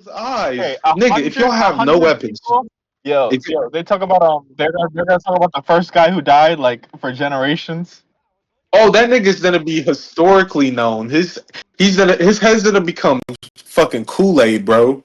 eyes, Okay, a nigga. If y'all hundred, a have no hundred weapons, people. Yo, if yo, they talk about they're gonna talk about the first guy who died like for generations. oh, that nigga's gonna be historically known. His head's gonna become fucking Kool-Aid, bro.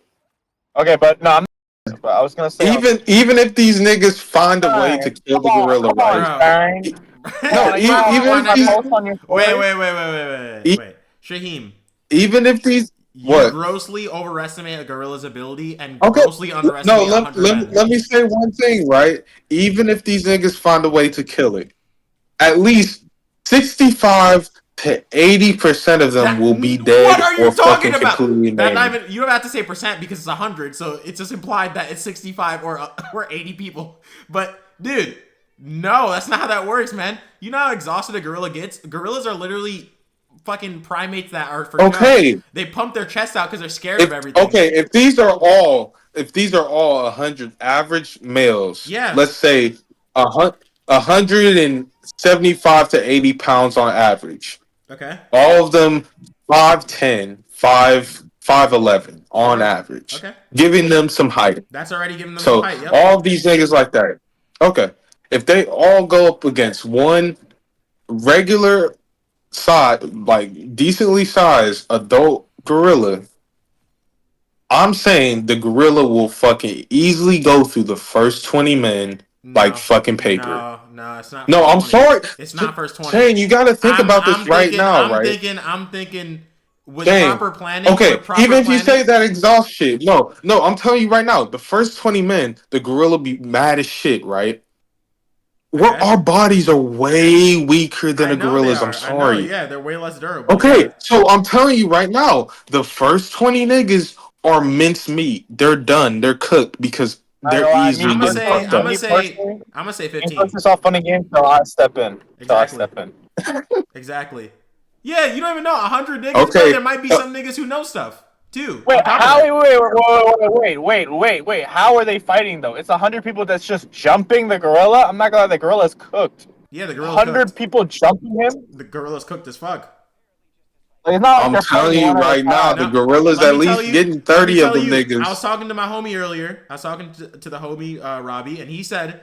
Okay, but no, I'm not, but I was gonna say Even if these niggas find a way to kill Come the on, gorilla, come on, right? Bro. Stein. E- Come on, No, are you Why? gonna even put if my these, post on your Wait, story? wait, wait, wait, wait, wait, e- wait. Shaheem, even if these, you what? grossly overestimate a gorilla's ability and Okay, grossly no, underestimate a let, hundred let, men. let me say one thing, right? Even if these niggas find a way to kill it, at least 65 to 80% of them will be What dead are or you talking fucking about? completely That not maimed. even you don't have to say percent because it's 100, so it's just implied that it's 65 or 80 people. But dude, no, that's not how that works, man. You know how exhausted a gorilla gets? Gorillas are literally fucking primates that are for show. Okay, They pump their chest out because they're scared of if everything. okay, if these are all 100 average males, Yeah. let's say 175 to 80 pounds on average. Okay. All of them 5'10", 5'11" on Okay. average, Okay. giving them some height. That's already giving them some So height. Yep. all of these niggas like that. Okay, if they all go up against one regular size, like decently sized adult gorilla, I'm saying the gorilla will fucking easily go through the first 20 men like No. fucking paper. No, it's not No, first I'm 20. sorry. It's not first 20. Shane, you got to think about this I'm right thinking now, I'm right? thinking I'm thinking with Shane, proper planning, okay, with proper even if you say planning. that exhaust shit, no, I'm telling you right now, the first 20 men, the gorilla be mad as shit, right? Okay. Our bodies are way weaker than I a know they gorilla's. I'm are. I know. sorry. Yeah, they're way less durable. Okay, Yeah. so I'm telling you right now, the first 20 niggas are minced meat. They're done. They're cooked because Not they're gonna lie, easily getting fucked I'm up. gonna me say personally, I'm gonna say me personally, 15. it's all fun and games till I step in. Till I Exactly. step in. Exactly. Yeah, you don't even know 100 niggas, bro. Okay, There might be some niggas who know stuff too. Wait, On top of how? that. Wait. How are they fighting though? It's 100 people that's just jumping the gorilla. I'm not gonna lie, the gorilla's cooked. Yeah, the gorilla's 100 cooked. people jumping him. The gorilla's cooked as fuck. Like, it's not like I'm they're telling fighting you one at a right now, time. the No, gorillas let at me tell least you. getting Let me 30 of tell them you. I was niggas. talking to my homie earlier. I was talking to the homie Robbie, and he said,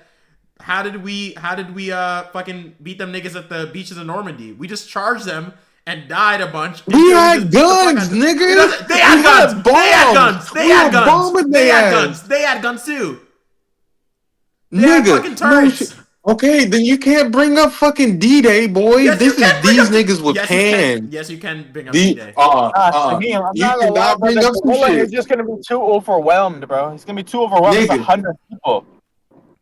"How did we fucking beat them niggas at the beaches of Normandy? We just charged them and died a bunch We until we had just beat the fuck out guns, of them. It nigga. doesn't. They We had guns. had They had bombs. guns. They We had were guns. bombing They their had ass. guns. They had guns too. They had fucking Nigga, no shit. turrets. Okay, then you can't bring up fucking D-Day, boy. Yes, you This is can bring these up. niggas with Yes, you can. pans. Yes, you can bring up The D-Day. Shaheem, I'm You not gonna lie, cannot bro. bring The up some gorilla is shit, just gonna be too overwhelmed, bro. He's gonna be too overwhelmed. It's nigga. 100 people.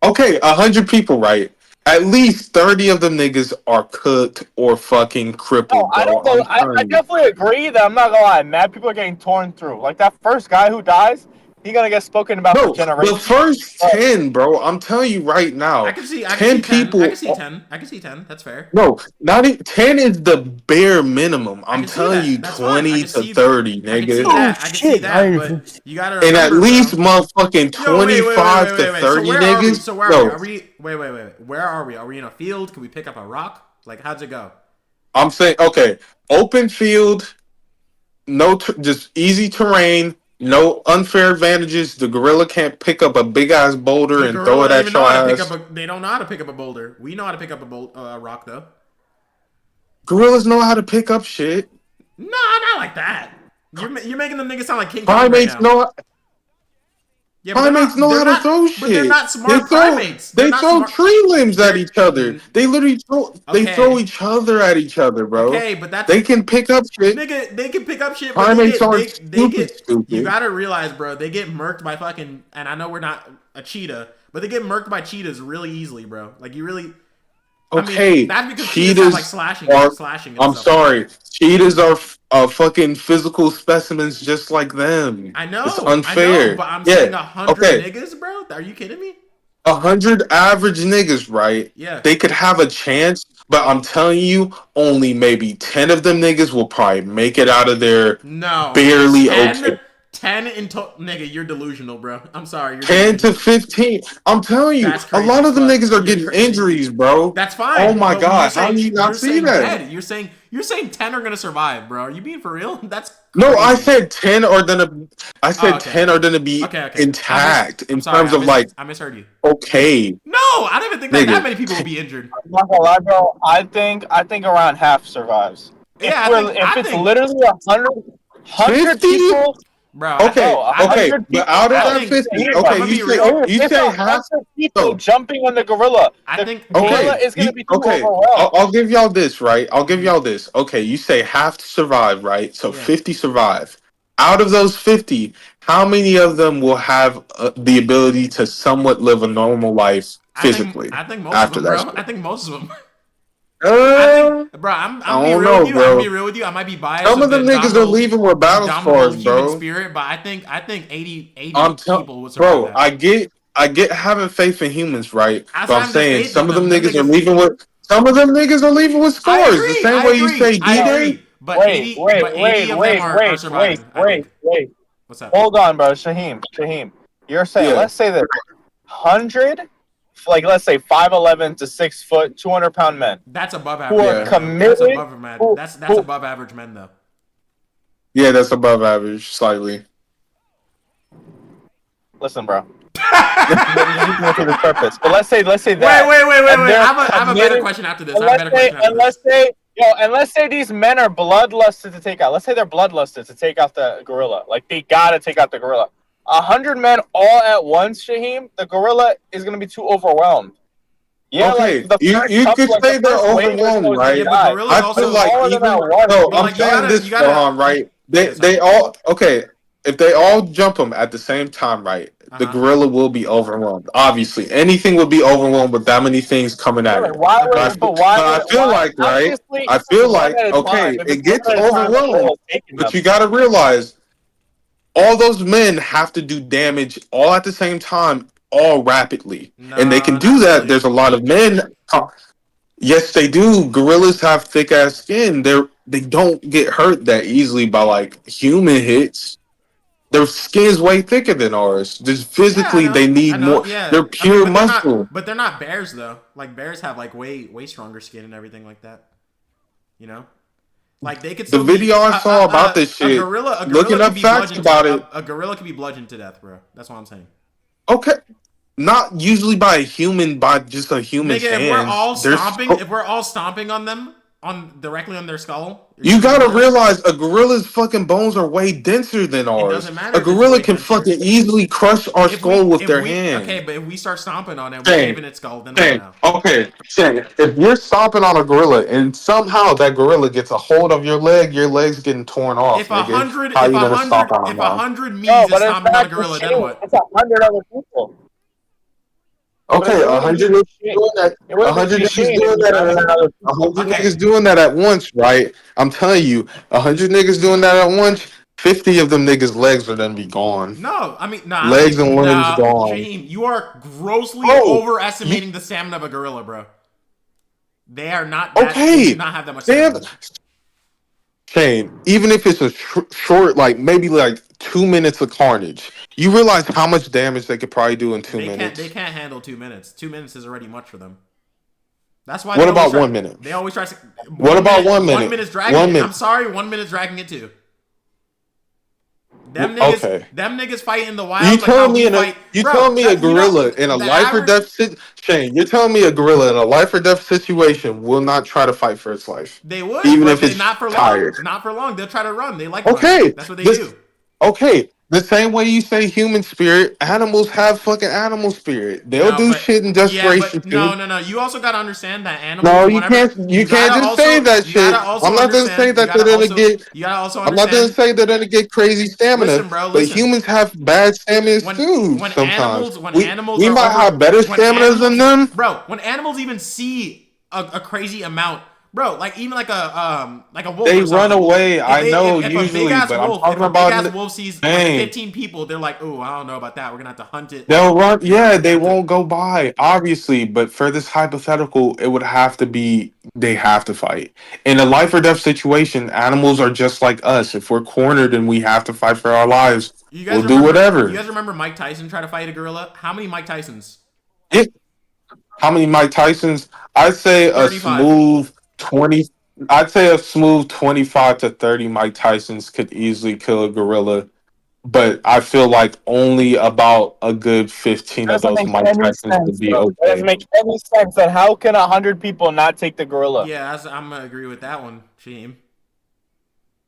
Okay, 100 people, right? At least 30 of them niggas are cooked or fucking No, crippled, I bro. don't know. I'm I telling you. definitely agree that I'm not gonna lie. Mad people are getting torn through. Like that first guy who dies, he's gonna get spoken about for No, the generations. first But 10, bro. I'm telling you right I now, can see. I can 10 see 10. I can people. see 10. I can see 10. That's fair. No, not even, 10 is the bare minimum. I I'm can see telling that. you, That's fine. 20 to 30, I can see nigga. oh that. I can see shit, that. But you gotta And at remember, least bro. motherfucking Yo, wait, 25 to wait. So 30 where are we? niggas. So where are we? Yo, Are we? Wait. Where are we? Are we in a field? Can we pick up a rock? Like, how's it go? I'm saying, okay, open field, no, just easy terrain, no unfair advantages. The gorilla can't pick up a big ass boulder The and throw gorilla it don't at even know your how to pick up ass. a. They don't know how to pick up a boulder. We know how to pick up a rock though. Gorillas know how to pick up shit. No, not like that. You're making them niggas sound like King Kong right Primates now. know Yeah, but they're primates not. know They're how to not. throw But they're shit. not smart primates. They're They not throw smart. tree limbs at They're each other. They literally throw okay. each other at each other, bro. Okay, but that's They can pick up shit. nigga. They can pick up shit, but Primates aren't they stupid, get. You stupid. gotta realize, bro. They get murked by fucking. And I know we're not a cheetah, but they get murked by cheetahs really easily, bro. Like you really. I mean, Okay, that's because cheetahs have like cheetahs slashing and I'm stuff like that. sorry, cheetahs are fucking physical specimens just like them. It's I know, unfair. but I'm saying Yeah. 100 Okay. niggas, bro. Are you kidding me? 100 average niggas, right? Yeah. They could have a chance, but I'm telling you, only maybe 10 of them niggas will probably make it out of there No. barely okay. 10? 10 in total. Nigga, you're delusional, bro. I'm sorry, you're 10 to delusional. 15. I'm telling you, That's a crazy lot as of them fuck. niggas are You're getting crazy. injuries, bro. That's Oh fine, my but you're god, how do saying you not see that? 10. You're saying 10 are gonna survive, bro. Are you being for real? That's No, I crazy. said 10 are gonna. I Oh, said okay, 10 are okay, gonna be okay, okay. intact I'm in sorry. terms of like I misheard you. okay, No, I don't even think that nigga. many people will be injured. I'm not gonna lie, bro. I think around half survives. Yeah, If I it's think, literally 100 50? people, bro. Okay, bro, a okay, hundred but people, out of I bro. that think 50, Shaheem, I'm okay, gonna be real. you It's say a half. hundred people No, jumping on the gorilla. I The think gorilla okay, is gonna you be too okay. overwhelmed. I'll give y'all this, right? I'll give Mhm. y'all this. Okay, you say half survive, right? So Yeah. 50 survive. Out of those 50, how many of them will have the ability to somewhat live a normal life physically I think most of after them, that bro. shit? I think most of them. I think, Uh, bro. I'm I gonna be don't real with know, you. I'm gonna be bro. real with you. I might be biased Some of of the them niggas are leaving with battle indomitable scars, human bro. spirit, but I think 80 I'm telling, people would survive bro. that. I get having faith in humans, right? As But I'm having the saying faith in some of them them, them niggas are niggas. leaving with some of them niggas are leaving with scars. The same I way you agree, say I D Bro, Day. agree. But 80 of them are surviving. I think. wait. What's up? Hold on, bro. Shaheem, you're saying, Yeah. let's say that 100, like, let's say 5'11" to 6 foot, 200-pound men That's above who average are men, Yeah. though. That's committed, above man. who, That's who, above average men, though. Yeah, that's above average, slightly. listen, bro. You're using it for this purpose. But let's say that, and Wait. they're I have a better committed. question after this. I have a better question after And let's this. say, and let's say these men are bloodlusted to take out. Let's say they're bloodlusted to take out the gorilla. Like they gotta take out the gorilla. 100 men all at once, Shaheem. The gorilla is gonna be too overwhelmed. Yeah, like Okay, the first you couple, could like the say they're first wave or so overwhelmed, is gonna Yeah, right? but die. gorillas I But feel also. like all of them at even once. no, But I'm like saying this, you gotta. Rohan, right? Okay, They sorry. all okay. If they all jump them at the same time, right? Uh The huh. gorilla will be overwhelmed. Obviously, anything would be overwhelmed with that many things coming Yeah, at like it. why But Agreed. would? But why I would? feel Why? like, right? Obviously, I if it's feel one like at a time, okay, if it it's one gets at a time, the overwhelmed, gorilla is taking but them. you got to realize all those men have to do damage all at the same time, all rapidly, and they can No, do not that. really. There's a lot of men. Yes, they do. Gorillas have thick ass skin. They don't get hurt that easily by like human hits. Their skin's way thicker than ours. Just Yeah, I physically, know. they I need know. more. Yeah. They're pure muscle. But they're not bears though. Like bears have like way stronger skin and everything like that. You know. Like they could The still be video I saw about this shit, a gorilla looking could up be facts bludgeoned to about it. a gorilla could be bludgeoned to death, bro. That's what I'm saying. Okay, not usually by a human, by just a human's Nigga, hands. if we're all stomping on them on directly on their skull, you You think they're gonna gotta live? realize a gorilla's fucking bones are way denser than It ours. doesn't matter A if it's gorilla way can denser. fucking easily crush our skull with If their we okay, hand. but if we start stomping on it, we Shane, cave in its skull. Then what Shane, now? okay, Shane, if you're stomping on a gorilla and somehow that gorilla gets a hold of your leg's getting torn off, nigga. How you gonna stomp on him If a now? hundred No, me's is but in stomping on a fact, gorilla, then what? it's 100 other people. Okay, It a wouldn't hundred be niggas Shane. doing that. It A wouldn't hundred be niggas Shane. It'd doing be that. 100 other A people. hundred Okay, niggas doing that at once, right? I'm telling you, 100 niggas doing that at once. 50 of them niggas' legs are gonna be gone. no, I mean, no, I don't Legs and think. limbs Nah, gone. Shaheem, you are grossly Oh, you overestimating the stamina of a gorilla, bro. They are not that. They do okay? not have that much Damn, stamina. Shane. Even if it's a short, like maybe like 2 minutes of carnage, you realize how much damage they could probably do in two They minutes. can't handle 2 minutes. 2 minutes is already much for them. That's why What about 1 minute? they always try to What about 1 minute. 1 minute's dragging One it. I'm minute. sorry, 1 minute's dragging it too. Okay. Them niggas fight in the You wild like how telling me we fight, you bro. telling me a That you know gorilla in a the life or average. death Shane, you're telling me a gorilla in a life or death situation will not try to fight for its life, They would, even but if they it's not for long. tired. Not for long. They'll try to run. They like running. Okay, That's what they this do. okay. The same way you say human spirit, animals have fucking animal spirit. They'll No, do but shit in yeah, desperation but too. no. You also gotta understand that No, animals, you whenever can't. You can't just say that you gotta shit. I'm also not gonna say understand, that they're gonna get. you gotta also I'm not gonna understand. say they're gonna get crazy stamina, Listen, bro, but listen. humans have bad stamina When too. Sometimes when we animals we are might over have better when stamina than animals them. bro when animals even see a crazy amount, bro, like even like a wolf They or run something. away. I know usually, but I'm talking If a big about ass wolf sees like Dane. 15 people, they're like, oh, I don't know about that, we're gonna have to hunt it. They'll run. You know, Yeah, we're gonna they have to. won't go by, obviously. But for this hypothetical, it would have to be they have to fight. In a life or death situation, animals are just like us. If we're cornered and we have to fight for our lives, we'll do You whatever. guys remember Mike Tyson try to fight a gorilla? How many Mike Tysons? It, how many Mike Tysons? I'd say a 35. smooth 20. I'd say a smooth 25 to 30 Mike Tysons could easily kill a gorilla, but I feel like only about a good 15 That of doesn't those make Mike any Tysons would sense, be bro. That doesn't okay. make any sense. That how can 100 people not take the gorilla? Yeah, I'm gonna agree with that one, Shaheem.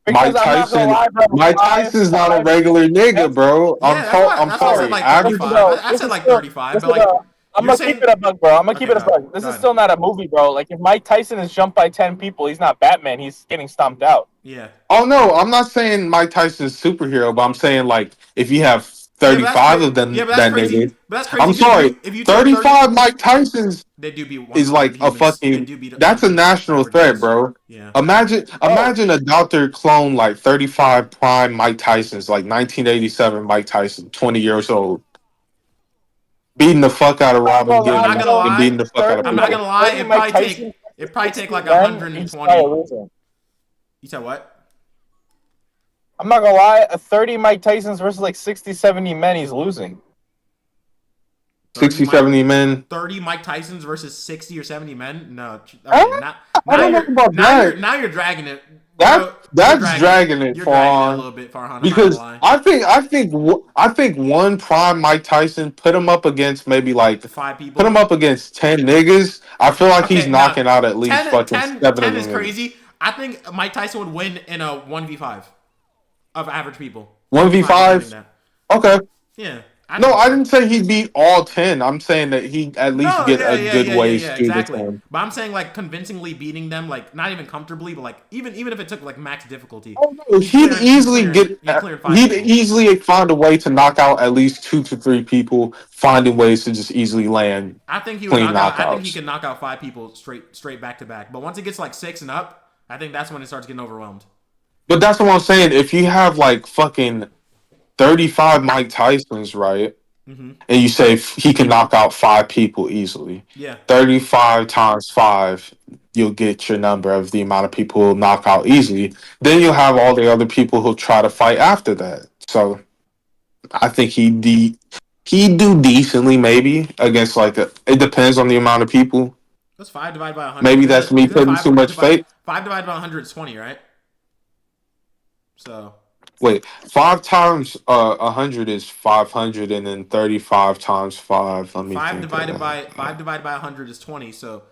Because I'm not gonna lie, bro. Mike Tyson's not a Five. regular nigga, That's bro. Yeah, I'm that's why I said sorry. like Average. 35. bro. I This said is like still. 35, This but is like a. I'm you're gonna keep saying. it a buck, bro. I'm gonna keep Okay, it a go ahead. buck. This Go is ahead. still not a movie, bro. Like if Mike Tyson is jumped by 10 people, he's not Batman. He's getting stomped out. Yeah. Oh no, I'm not saying Mike Tyson's superhero, but I'm saying like if you have Yeah, but that's 35 crazy. of them Yeah, but that's that crazy. niggas. But that's crazy I'm because sorry, if you took 30, 35 Mike Tysons they do beat is 100 like a humans. They fucking do beat that's a 100 national average threat, humans. bro. Yeah. Oh, Imagine a doctor clone like 35 prime Mike Tyson's like 1987 Mike Tyson, 20 years old, beating the fuck out of I'm not Robin gonna I'm lie, not Givens gonna bro. and beating lie. the fuck out of 30, I'm not people. gonna lie. 30 Mike Tyson It versus probably take 60 like men. He's probably 120. losing. You said what? I'm not gonna lie. A 30 Mike Tyson's versus like 60, 70 men. He's losing. 30 60, Mike 70 men. 30 Mike Tysons versus 60 or 70 men? No. Huh? Okay, I don't know about that. now you're dragging it. That Bro, you're that's dragging it. dragging it, You're dragging it a Farhan. little bit, Farhan. I'm not gonna Because lie. I think one prime Mike Tyson put him up against maybe like The five put him people. up against 10 niggas. I feel like he's Okay, now knocking out at least 10, fucking 10, seven of 10 is them. crazy. I think Mike Tyson would win in a 1v5 of average people. One v 1v5 including five. that. Okay. Yeah, I No, think I so. didn't say he beat all 10. I'm saying that he at least No, get yeah, a yeah, good yeah, yeah, ways yeah, through the exactly. 10. But I'm saying like convincingly beating them, like not even comfortably, but like even if it took like max difficulty, Oh no, he'd easily he's clearing five he'd people. easily find a way to knock out at least 2 to 3 people, finding ways to just easily land I think he would clean knock out. I think he knockouts. could knock out five people straight back to back. But once it gets like six and up, I think that's when it starts getting overwhelmed. But that's what I'm saying. If you have like fucking 35 Mike Tysons, right? Mm-hmm. And you say he can knock out 5 people easily. Yeah. 35 times 5, you'll get your number of the amount of people who'll knock out easily. Then you'll have all the other people who'll try to fight after that. So I think he'd do decently maybe against like it depends on the amount of people. What's five divided by 100? Maybe that's me Isn't it putting too much faith. five divided by 100 is 20, right? So Wait, 5 times 100 is 500, and then 35 times 5. Let me think of that. five divided by 100 is 20. So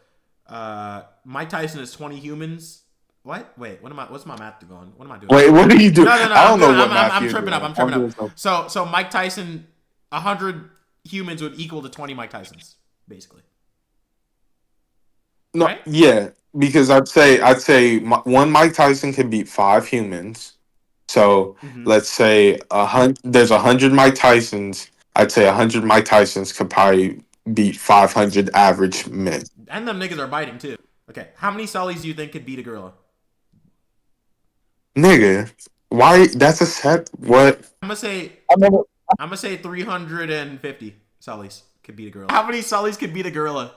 Mike Tyson is 20 humans. What? Wait, what's my math going? What am I doing? Wait, what do you do? No, no, no. I I'm don't know doing. what math I'm you're tripping up. doing. I'm tripping doing up. something. So Mike Tyson, 100 humans would equal to 20 Mike Tysons, basically. No, Right? yeah, because one Mike Tyson can beat 5 humans. So Mm-hmm. let's say there's 100 Mike Tysons. I'd say 100 Mike Tysons could probably beat 500 average men. And them niggas are biting too. Okay, how many Sullys do you think could beat a gorilla? Nigga, why? That's a set. What? I'm gonna say I mean, 350 Sullys could beat a gorilla. How many Sullys could beat a gorilla?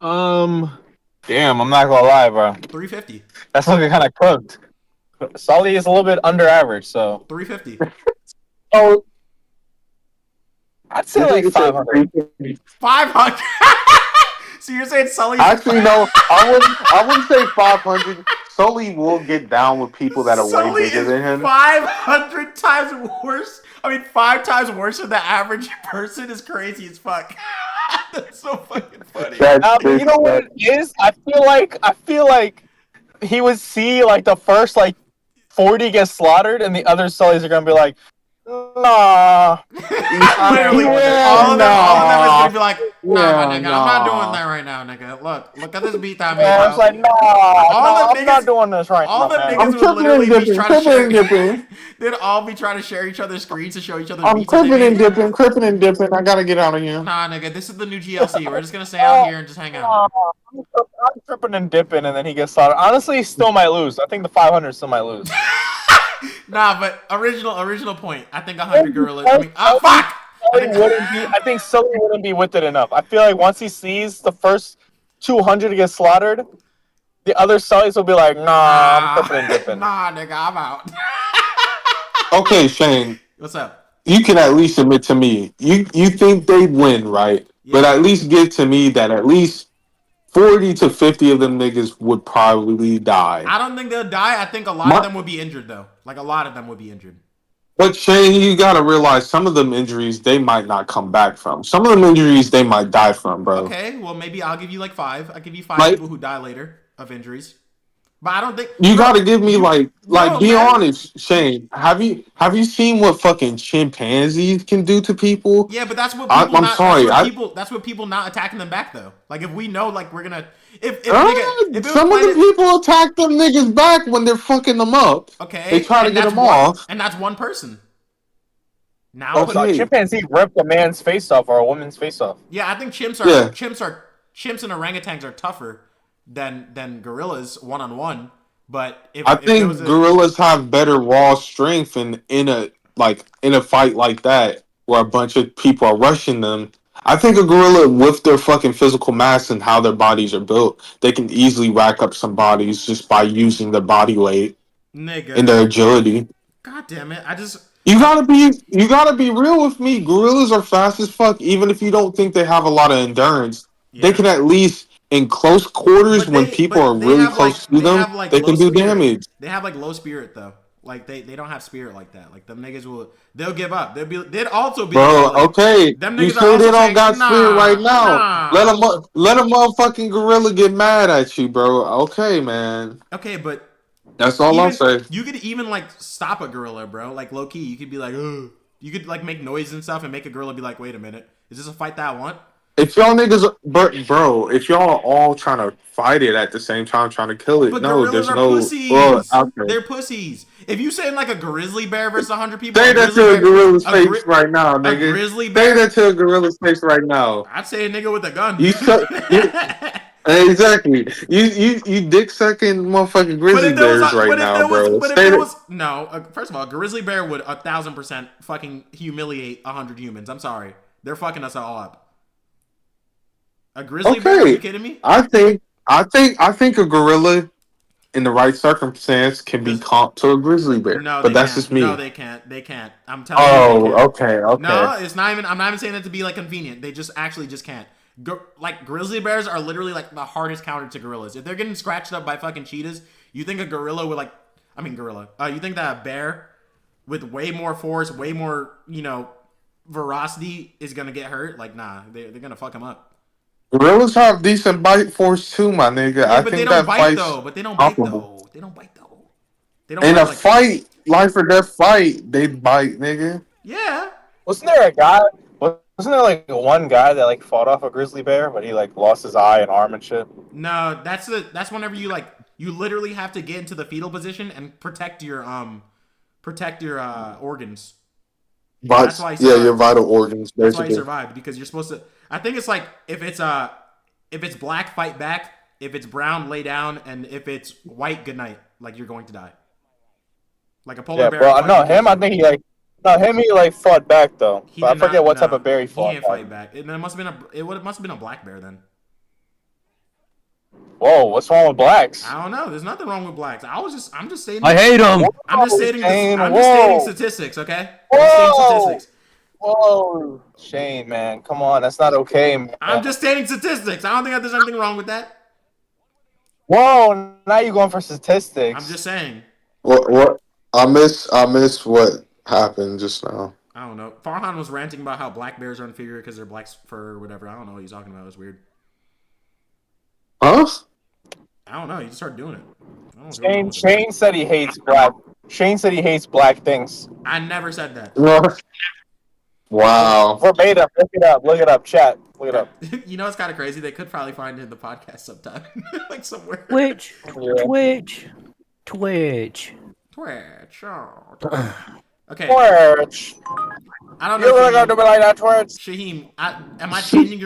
um, damn, I'm not gonna lie, bro. 350. That's looking kind of cooked. Sully is a little bit under average, so 350. oh, I'd say like 500. 500. So you're saying Sully's Actually, no, I wouldn't say 500. Sully will get down with people that are way Sully bigger is than him. 500 times worse. I mean, 5 times worse than the average person is crazy as fuck. That's so fucking funny. You know what it is? I feel like he would see like the first like 40 get slaughtered, and the other Sullys are gonna be like, nah. Literally, all of them is gonna be like, nah, my nigga, I'm not doing that right now, nigga. Look at this beat that I made, Yeah, it's bro. like, nah, All I'm them not niggas, doing this right all now, them man. niggas would literally be trying to share. dipping. They'd all be trying to share each other's screens to show each other I'm beats that they made. cripping and dipping. I gotta get out of here. Nah, nigga, this is the new GLC. We're just gonna stay out here and just hang out. I'm tripping and dipping, and then he gets slaughtered. Honestly, he still might lose. I think the 500 still might lose. Nah, but original point. I think 100 gorillas. I mean, fuck. I think Sully wouldn't be with it enough. I feel like once he sees the first 200 get slaughtered, the other Sullys will be like, nah, I'm tripping and dipping. Nah, nigga, I'm out. Okay, Shane, What's up? you can at least admit to me. You think they'd win, right? Yeah. But at least give to me that at least 40 to 50 of them niggas would probably die. I don't think they'll die. I think a lot of My, them would be injured though. Like a lot of them would be injured. but Shane, you gotta realize some of them injuries they might not come back from. Some of them injuries they might die from, bro. Okay, well maybe I'll give you like five. I'll give you five Like people who die later of injuries. But I don't think, you bro. gotta give me You like no be man. honest, Shane. Have you seen what fucking chimpanzees can do to people? Yeah, but that's what I, people I'm not. That's sorry. what people. That's what people not attacking them back though. Like if we know, like we're gonna. If Uh, nigga, if it was some of the planet. people attack them niggas back when they're fucking them up. They Okay, try to get them off. and that's one person. Now Oh, so a put Okay. chimpanzee ripped a man's face off or a woman's face off. yeah, I think Yeah. chimps and orangutans are tougher than gorillas one on one. But I if there was think a gorillas have better raw strength and in a fight like that where a bunch of people are rushing them. I think a gorilla with their fucking physical mass and how their bodies are built, they can easily rack up some bodies just by using their body weight and nigga, their agility. god damn it, I just You gotta be real with me. Gorillas are fast as fuck, even if you don't think they have a lot of endurance. They yeah. can at least in close quarters when people are But really close to they them, have like they low can do spirit. damage. They have like low spirit though. Like they don't have spirit like that. Like them niggas they'll give up. They'd also be like, Bro, oh like okay. them You niggas are say also they don't saying got spirit right now. nah. Let a motherfucking gorilla get mad at you, bro. Okay, man. Okay, but That's all I'll even say. you could even like stop a gorilla, bro. Like low key, you could be like, ugh. You could like make noise and stuff and make a gorilla be like, wait a minute, is this a fight that I want? If y'all niggas, bro, if y'all all trying to fight it at the same time, trying to kill it, But no, gorillas there's are no pussies. out there. They're pussies. If you saying like a grizzly bear versus 100 people, Say that to a gorilla's face right now, a nigga. grizzly Say that bear, to a gorilla's face right now. I'd say a nigga with a gun. You suck. Exactly. You dick sucking motherfucking grizzly bears right now, bro. But if Say there that. was no, first of all, a grizzly bear would 1,000% fucking humiliate 100 humans. I'm sorry, they're fucking us all up. A grizzly bear? Are you Okay, kidding me? I think a gorilla in the right circumstance can be Because comped to a grizzly bear, no, but they that's can't. just No, me. they can't. They can't. I'm telling you, they Oh, can't. okay, No, okay. it's not even. I'm not even saying that to be like convenient. They just actually just can't. Like grizzly bears are literally like the hardest counter to gorillas. If they're getting scratched up by fucking cheetahs, you think a gorilla would like? I mean gorilla. You think that a bear with way more force, way more veracity is gonna get hurt? Like nah, they're gonna fuck him up. Gorillas have decent bite force too, my nigga. Yeah, I but they think don't that bite fight's though. But they don't bite comparable. though. They don't bite though. They don't In bite a like humans. fight, life or death fight, they bite, nigga. Yeah. Wasn't there a guy? Wasn't there like one guy that like fought off a grizzly bear, but he like lost his eye and arm and shit? No, that's whenever you literally have to get into the fetal position and protect your organs. That's But why he yeah, your survived. vital organs, That's why he basically. survived because you're supposed to. I think it's like if it's black, fight back. If it's brown, lay down, and if it's white, good night. Like you're going to die. Like a polar Yeah, bear bro. fucking No, kills him. I you. think he like. No, him. He like fought back though, He but I did forget not. what type of No, bear he he fought didn't back. fight back. It must have been it must have been a black bear then. Whoa, what's wrong with blacks? I don't know. There's nothing wrong with blacks. I'm just stating. I hate him. Whoa, Shane. I'm just stating Whoa, statistics. Okay. I'm just stating whoa, statistics. whoa, Shane, man, come on, that's not okay, I'm man. just stating statistics. I don't think that there's anything wrong with that. Whoa, now you're going for I'm just statistics. saying. What? I miss what happened just now. I don't know. Farhan was ranting about how black bears are inferior because they're black fur or whatever. I don't know what he's talking about. It was weird. Huh? I don't know. He just started doing it. I don't know what's going on Shane, with him. Shane said he hates black. Shane said he hates black things. I never said that. Wow. Verbatim. Look it up. Look it up. Chat. Look it up. You know, it's kind of crazy. They could probably find it in the podcast sometime, like somewhere. Twitch, Yeah. Twitch, Twitch. Twitch. Oh, Twitch. Okay. Twitch. I don't You know. really gonna do me like that, Twitch? Shaheem, am I changing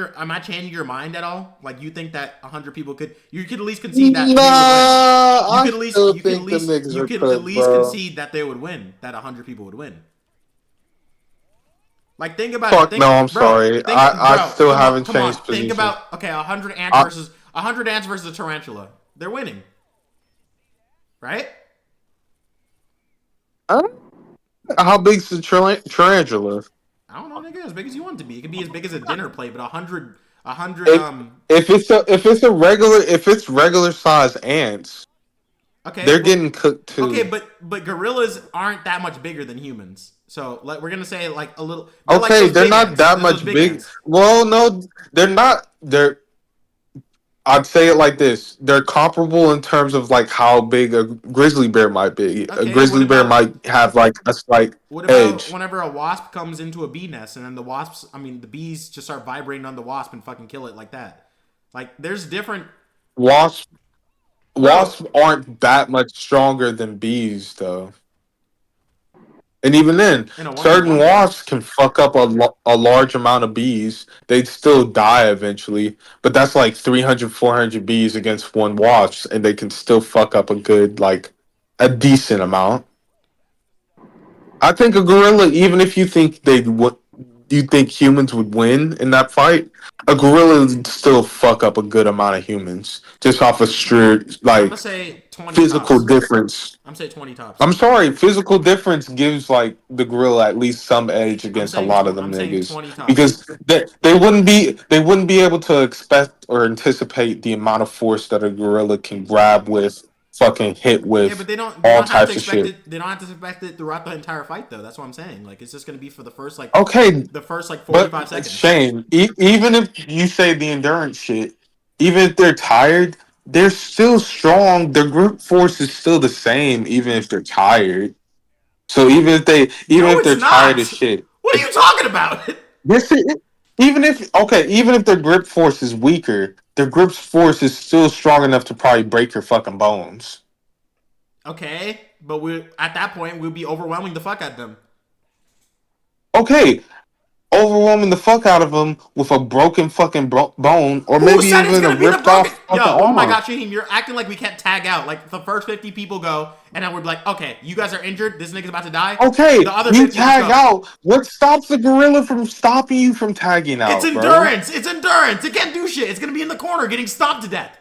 your mind at all? Like you think that 100 people you could at least concede that Nah, they would win. I still think the niggas You are could at cooked, least bro. concede that they would win. That 100 people would win. Like think about it. Fuck no, I'm sorry. I still haven't Come on. changed Think position. about 100 ants I, versus 100 ants versus a tarantula. They're winning, right? how big's the tarantula? I don't know, nigga. As big as you want it to be. It could be as big as a dinner plate, but 100 If if it's regular size ants, Okay, they're but getting cooked okay, too. but gorillas aren't that much bigger than humans. So like we're gonna say like a little. They're like Okay, those they're big not ants. that They're those much big big. ants. Well, no, they're not. They're I'd say it like this: they're comparable in terms of like how big a grizzly bear might be. A Okay, grizzly bear might have like a slight what about edge. whenever a wasp comes into a bee nest and then the wasps? I mean, the bees just start vibrating on the wasp and fucking kill it like that. Like there's different, Wasps bro. wasps aren't that much stronger than bees, though. And even then, In a certain one-on-one fight. wasps can fuck up a large amount of bees. They'd still die eventually, but that's like 300, 400 bees against one wasp, and they can still fuck up a good, like, a decent amount. I think a gorilla, even if you think they would, you think humans would win in that fight, a gorilla would still fuck up a good amount of humans just off a strict, I'm gonna like, say 20 physical tops. difference. I'm saying 20 tops. I'm sorry, physical difference gives like the gorilla at least some edge against a lot of them I'm saying niggas 20 tops. because they wouldn't be able to expect or anticipate the amount of force that a gorilla can grab with, fucking hit Yeah, with, but they all don't have to types of expect shit. it. They don't have to expect it throughout the entire fight though. That's what I'm saying. Like it's just gonna be for Okay, the first like but 45 seconds. Shane, even if you say the endurance shit, even if they're tired, they're still strong. Their group force is still the same, even if they're tired. So even No, if it's they're tired as not. shit, What are you talking about? yes, even if their grip force is weaker, their grip force is still strong enough to probably break your fucking bones. Okay, but we at that point we'll be overwhelming the fuck out of them. Okay, overwhelming the fuck out of them with a broken fucking bone, or Who maybe said it's even a gonna be the ripped broken? off Yo, fucking oh my arm. god, Shaheem, you're acting like we can't tag out. Like the first 50 people go, and then we're like, okay, you guys are injured. This nigga's about to die. Okay, The other you 50 just tag go. out. What stops the gorilla from stopping you from tagging It's out, bro? endurance. It's endurance. It can't do shit. It's gonna be in the corner getting stomped to death.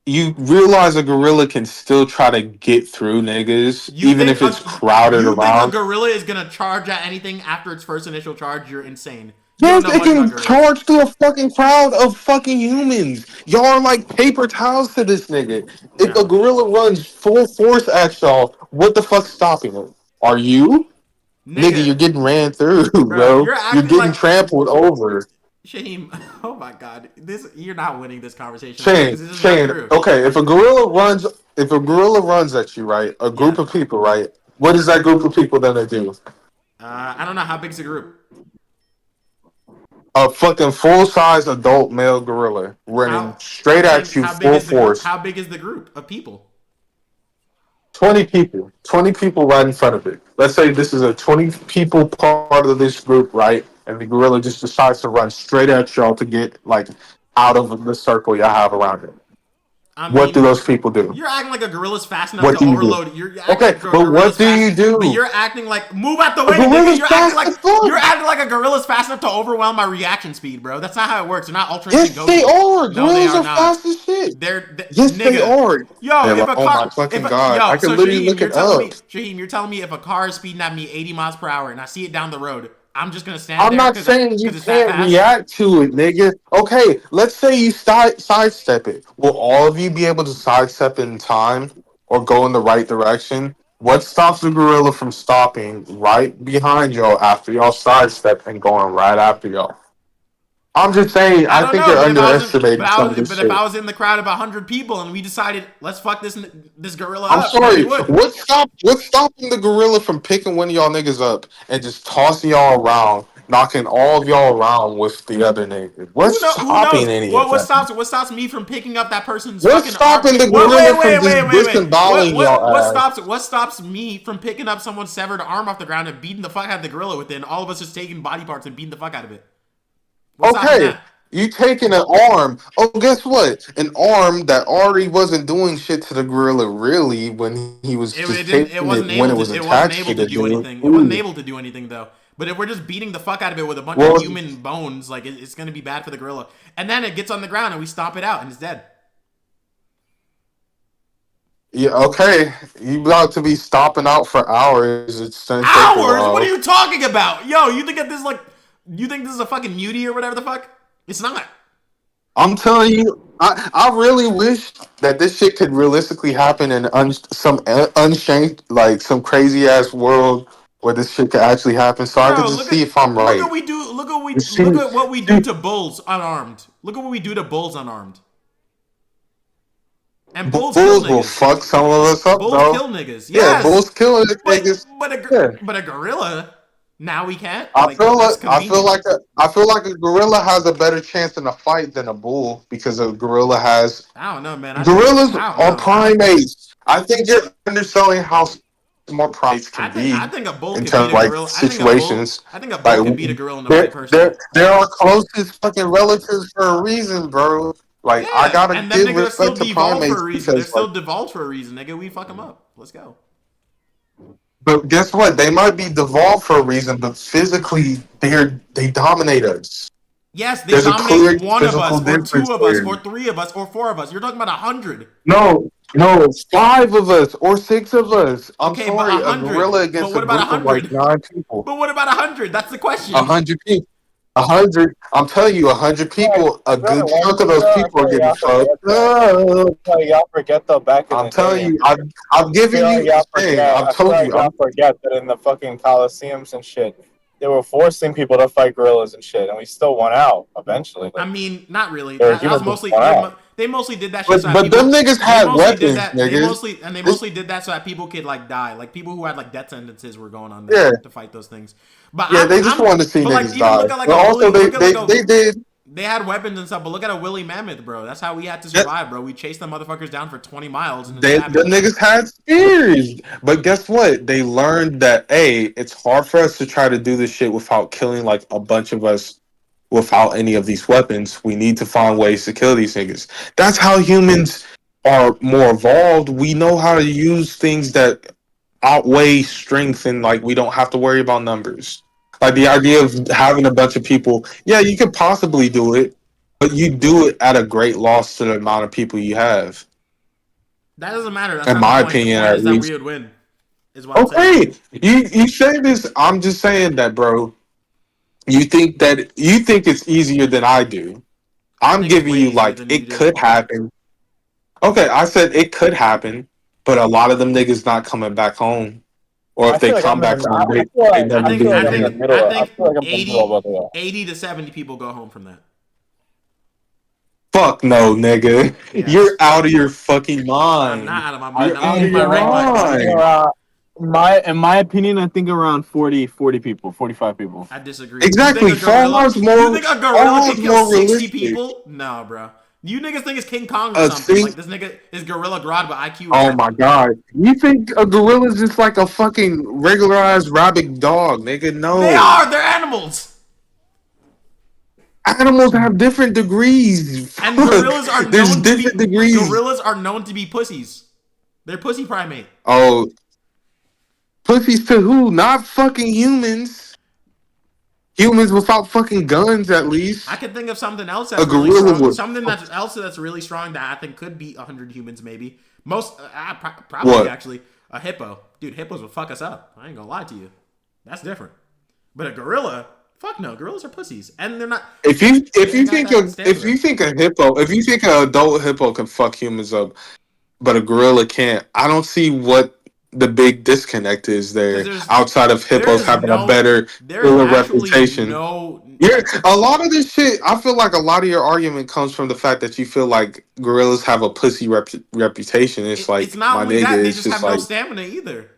You realize a gorilla can still try to get through niggas, You even think if it's crowded a around. gorilla is gonna charge at anything after its first initial charge? You're insane. You don't Yes, know it much about can gorillas. charge through a fucking crowd of fucking humans. Y'all are like paper towels to this nigga. If a No, gorilla runs full force at y'all, what the fuck's stopping it? Are you? Nigga, nigga, you're getting ran through, bro, bro. you're You're acting getting like trampled over. Shaheem. Oh my god, this you're not winning this conversation, bro, Shane, because this is not Shane, true. okay, if a gorilla runs at you, right? A Yeah, group of people, right? What is that group of people gonna do? I don't know how big's the group. A fucking full size adult male gorilla running How straight I'm saying, at you full force. how big is the group of people? 20 people. 20 people right in front of it. Let's say this is a 20 people part of this group, right? And the gorilla just decides to run straight at y'all to get like out of the circle y'all have around it. I What do mean, those people do? you're acting like a gorilla's fast enough What to do you do? overload. You're acting Okay, like a but what gorilla's do fast, you but do? you're acting like move out the A way, nigga. gorilla's fast as fuck. You're acting like a gorilla's fast enough to overwhelm my reaction speed, bro. That's not how it works. They're not ultra instant Yes, they Goku. are. No, they Gorillas are are not. fast as shit. Yes, they Nigga. are. Yo, They're if like, a oh car, my fucking god! I so can literally Shaheem, look it up. You're telling me if a car is speeding at me 80 miles per hour and I see it down the road, I'm just gonna stand I'm there not saying you because it's that can't fast. react to it, nigga. Okay, let's say you sidestep it. Will all of you be able to sidestep in time or go in the right direction? What stops the gorilla from stopping right behind y'all after y'all sidestep and going right after y'all? I'm just saying, I I don't think know, you're underestimating some of this but if shit. I was in the crowd of 100 people and we decided let's fuck this gorilla I'm up, then we sorry. would. What's stopping the gorilla from picking one of y'all niggas up and just tossing y'all around, knocking all of y'all around with the other nigga? What's Who knows? stopping any of that? What stops me from picking up that person's What's fucking arm? stopping the gorilla from just disemboweling y'all ass? What stops me from picking up someone's severed arm off the ground and beating the fuck out of the gorilla with it, and all of us just taking body parts and beating the fuck out of it? What's stopping Okay, that? you taking an arm. Oh, guess what? An arm that already wasn't doing shit to the gorilla really when he was just taking it when it was It wasn't attached to able to the do dude. anything. It wasn't Ooh. able to do anything though. But if we're just beating the fuck out of it with a bunch of Well, human bones, like it's gonna be bad for the gorilla. And then it gets on the ground and we stomp it out and it's dead. yeah, okay. You about to be stopping out for hours. It's gonna take a Hours? What are while. you talking about? Yo, you think that this like You think this is a fucking mutie or whatever the fuck? It's not. I'm telling you, I really wish that this shit could realistically happen in some unshanked, like some crazy ass world where this shit could actually happen, so I could Bro, just see if I'm look right. at we do look at we You look see, at what we do see to bulls unarmed. Look at what we do to bulls unarmed. And bulls kill bulls will niggas. fuck some of us up, Bulls though. kill niggas. Yeah, Yes. bulls killing But niggas. but Yeah. but a gorilla now we can't. I Like feel like that's convenient. I feel like a gorilla has a better chance in a fight than a bull because a gorilla has I don't know, man. gorillas I don't are know. primates. I think you're underselling how smart primates can I be think a bull in could beat terms of a like gorilla. situations. I think a bull Like could beat a gorilla in a fight personally. they're our closest fucking relatives for a reason, bro. Like I Yeah, gotta and them give niggas are still respect to devolved for a primates reason. They're because like, still devolved for a reason, nigga. We fuck them up. Let's go. but guess what? They might be devolved for a reason, but physically they dominate us. Yes, they There's a dominate clear one of physical us, or difference two of us, there. or three of us, or four of us. You're talking about 100. No, no, five of us or six of us. I'm Okay, but sorry, a 100. gorilla But against a what about group of like 100? nine people. But what about 100? That's the A question. hundred people. 100. I'm telling you, 100 Like, people. A really, good one chunk of thing those though, I people feel are like getting y'all fucked forget though. up. I feel like y'all forget though back in I'm the day. telling And you, I've I given feel like you. y'all Hey, forget. I've I feel told like you. y'all forget that in the fucking coliseums and shit, they were forcing people to fight gorillas and shit, and we still won out eventually. I Like, mean, not really. there were That was humans who mostly won out. they mostly did that shit so that But them people. niggas They had mostly did weapons, that. niggas. They This, mostly did that so that people could like die. Like people who had like death sentences were going on there yeah, to fight those things. But yeah. They just I'm. wanted to see But like niggas even die. look at like But a also, woolly. Look at like a. they did. They had weapons and stuff, but look at a woolly mammoth, bro. That's how we had to That, survive, bro. We chased them motherfuckers down for 20 miles and then the stabbed each other. niggas had spears. But guess what? They learned that a it's hard for us to try to do this shit without killing like a bunch of us without any of these weapons. We need to find ways to kill these niggas. That's how humans are more evolved. We know how to use things that outweigh strength and like we don't have to worry about numbers. Like the idea of having a bunch of people, yeah, you could possibly do it, but you do it at a great loss to the amount of people you have. That doesn't matter. That's In not the my point. The opinion, point at is that we least. would win, is what I'm saying. Okay, you say this. I'm just saying that, bro. You think it's easier than I do. I I'm think it's giving way you easier like than you it do. could happen. Okay, I said it could happen, but a lot of them niggas not coming back home. Or I if they feel like come I'm in back the. home, they I never think do it I I'm in the think again. I middle. I think feel like I'm in the middle of both of 80 to 70 people go home from that. Fuck no, nigga. You're Yes. out of your fucking I'm not mind. out of my You're mind. I'm out of using my your right mind, I bro. think mind. around in my opinion, I think around 40 people, 45 people. I disagree. Exactly. You think a gorilla can Farhar's kill more 60 realistic. people? No, bro. You niggas think it's King Kong or A something. Like thing. this nigga is Gorilla Grodd with IQ or Oh my something. god. You think a gorilla's just like a fucking regularized rabid dog, nigga? They No. are. They're animals. Animals have different degrees. And Fuck. There's different degrees. gorillas are known to be pussies. They're pussy primate. Oh, pussies to who? Not fucking humans. Humans without fucking guns, at I least. could think of something else A that's really gorilla strong. would. Something that's really strong that I think could beat 100 humans, maybe. Probably What? actually a hippo. Dude, hippos would fuck us up. I ain't gonna lie to you. That's different. But a gorilla, fuck no. Gorillas are pussies, and they're not. If They ain't you got think that stamina. a adult hippo can fuck humans up, but a gorilla can't, I don't see what the big disconnect is Because there outside of hippos having a better there is killer actually reputation. no. Yeah, a lot of this shit. I feel like a lot of your argument comes from the fact that you feel like gorillas have a pussy reputation. It's It's like not my only nigga. that; they It's just just have no like stamina either.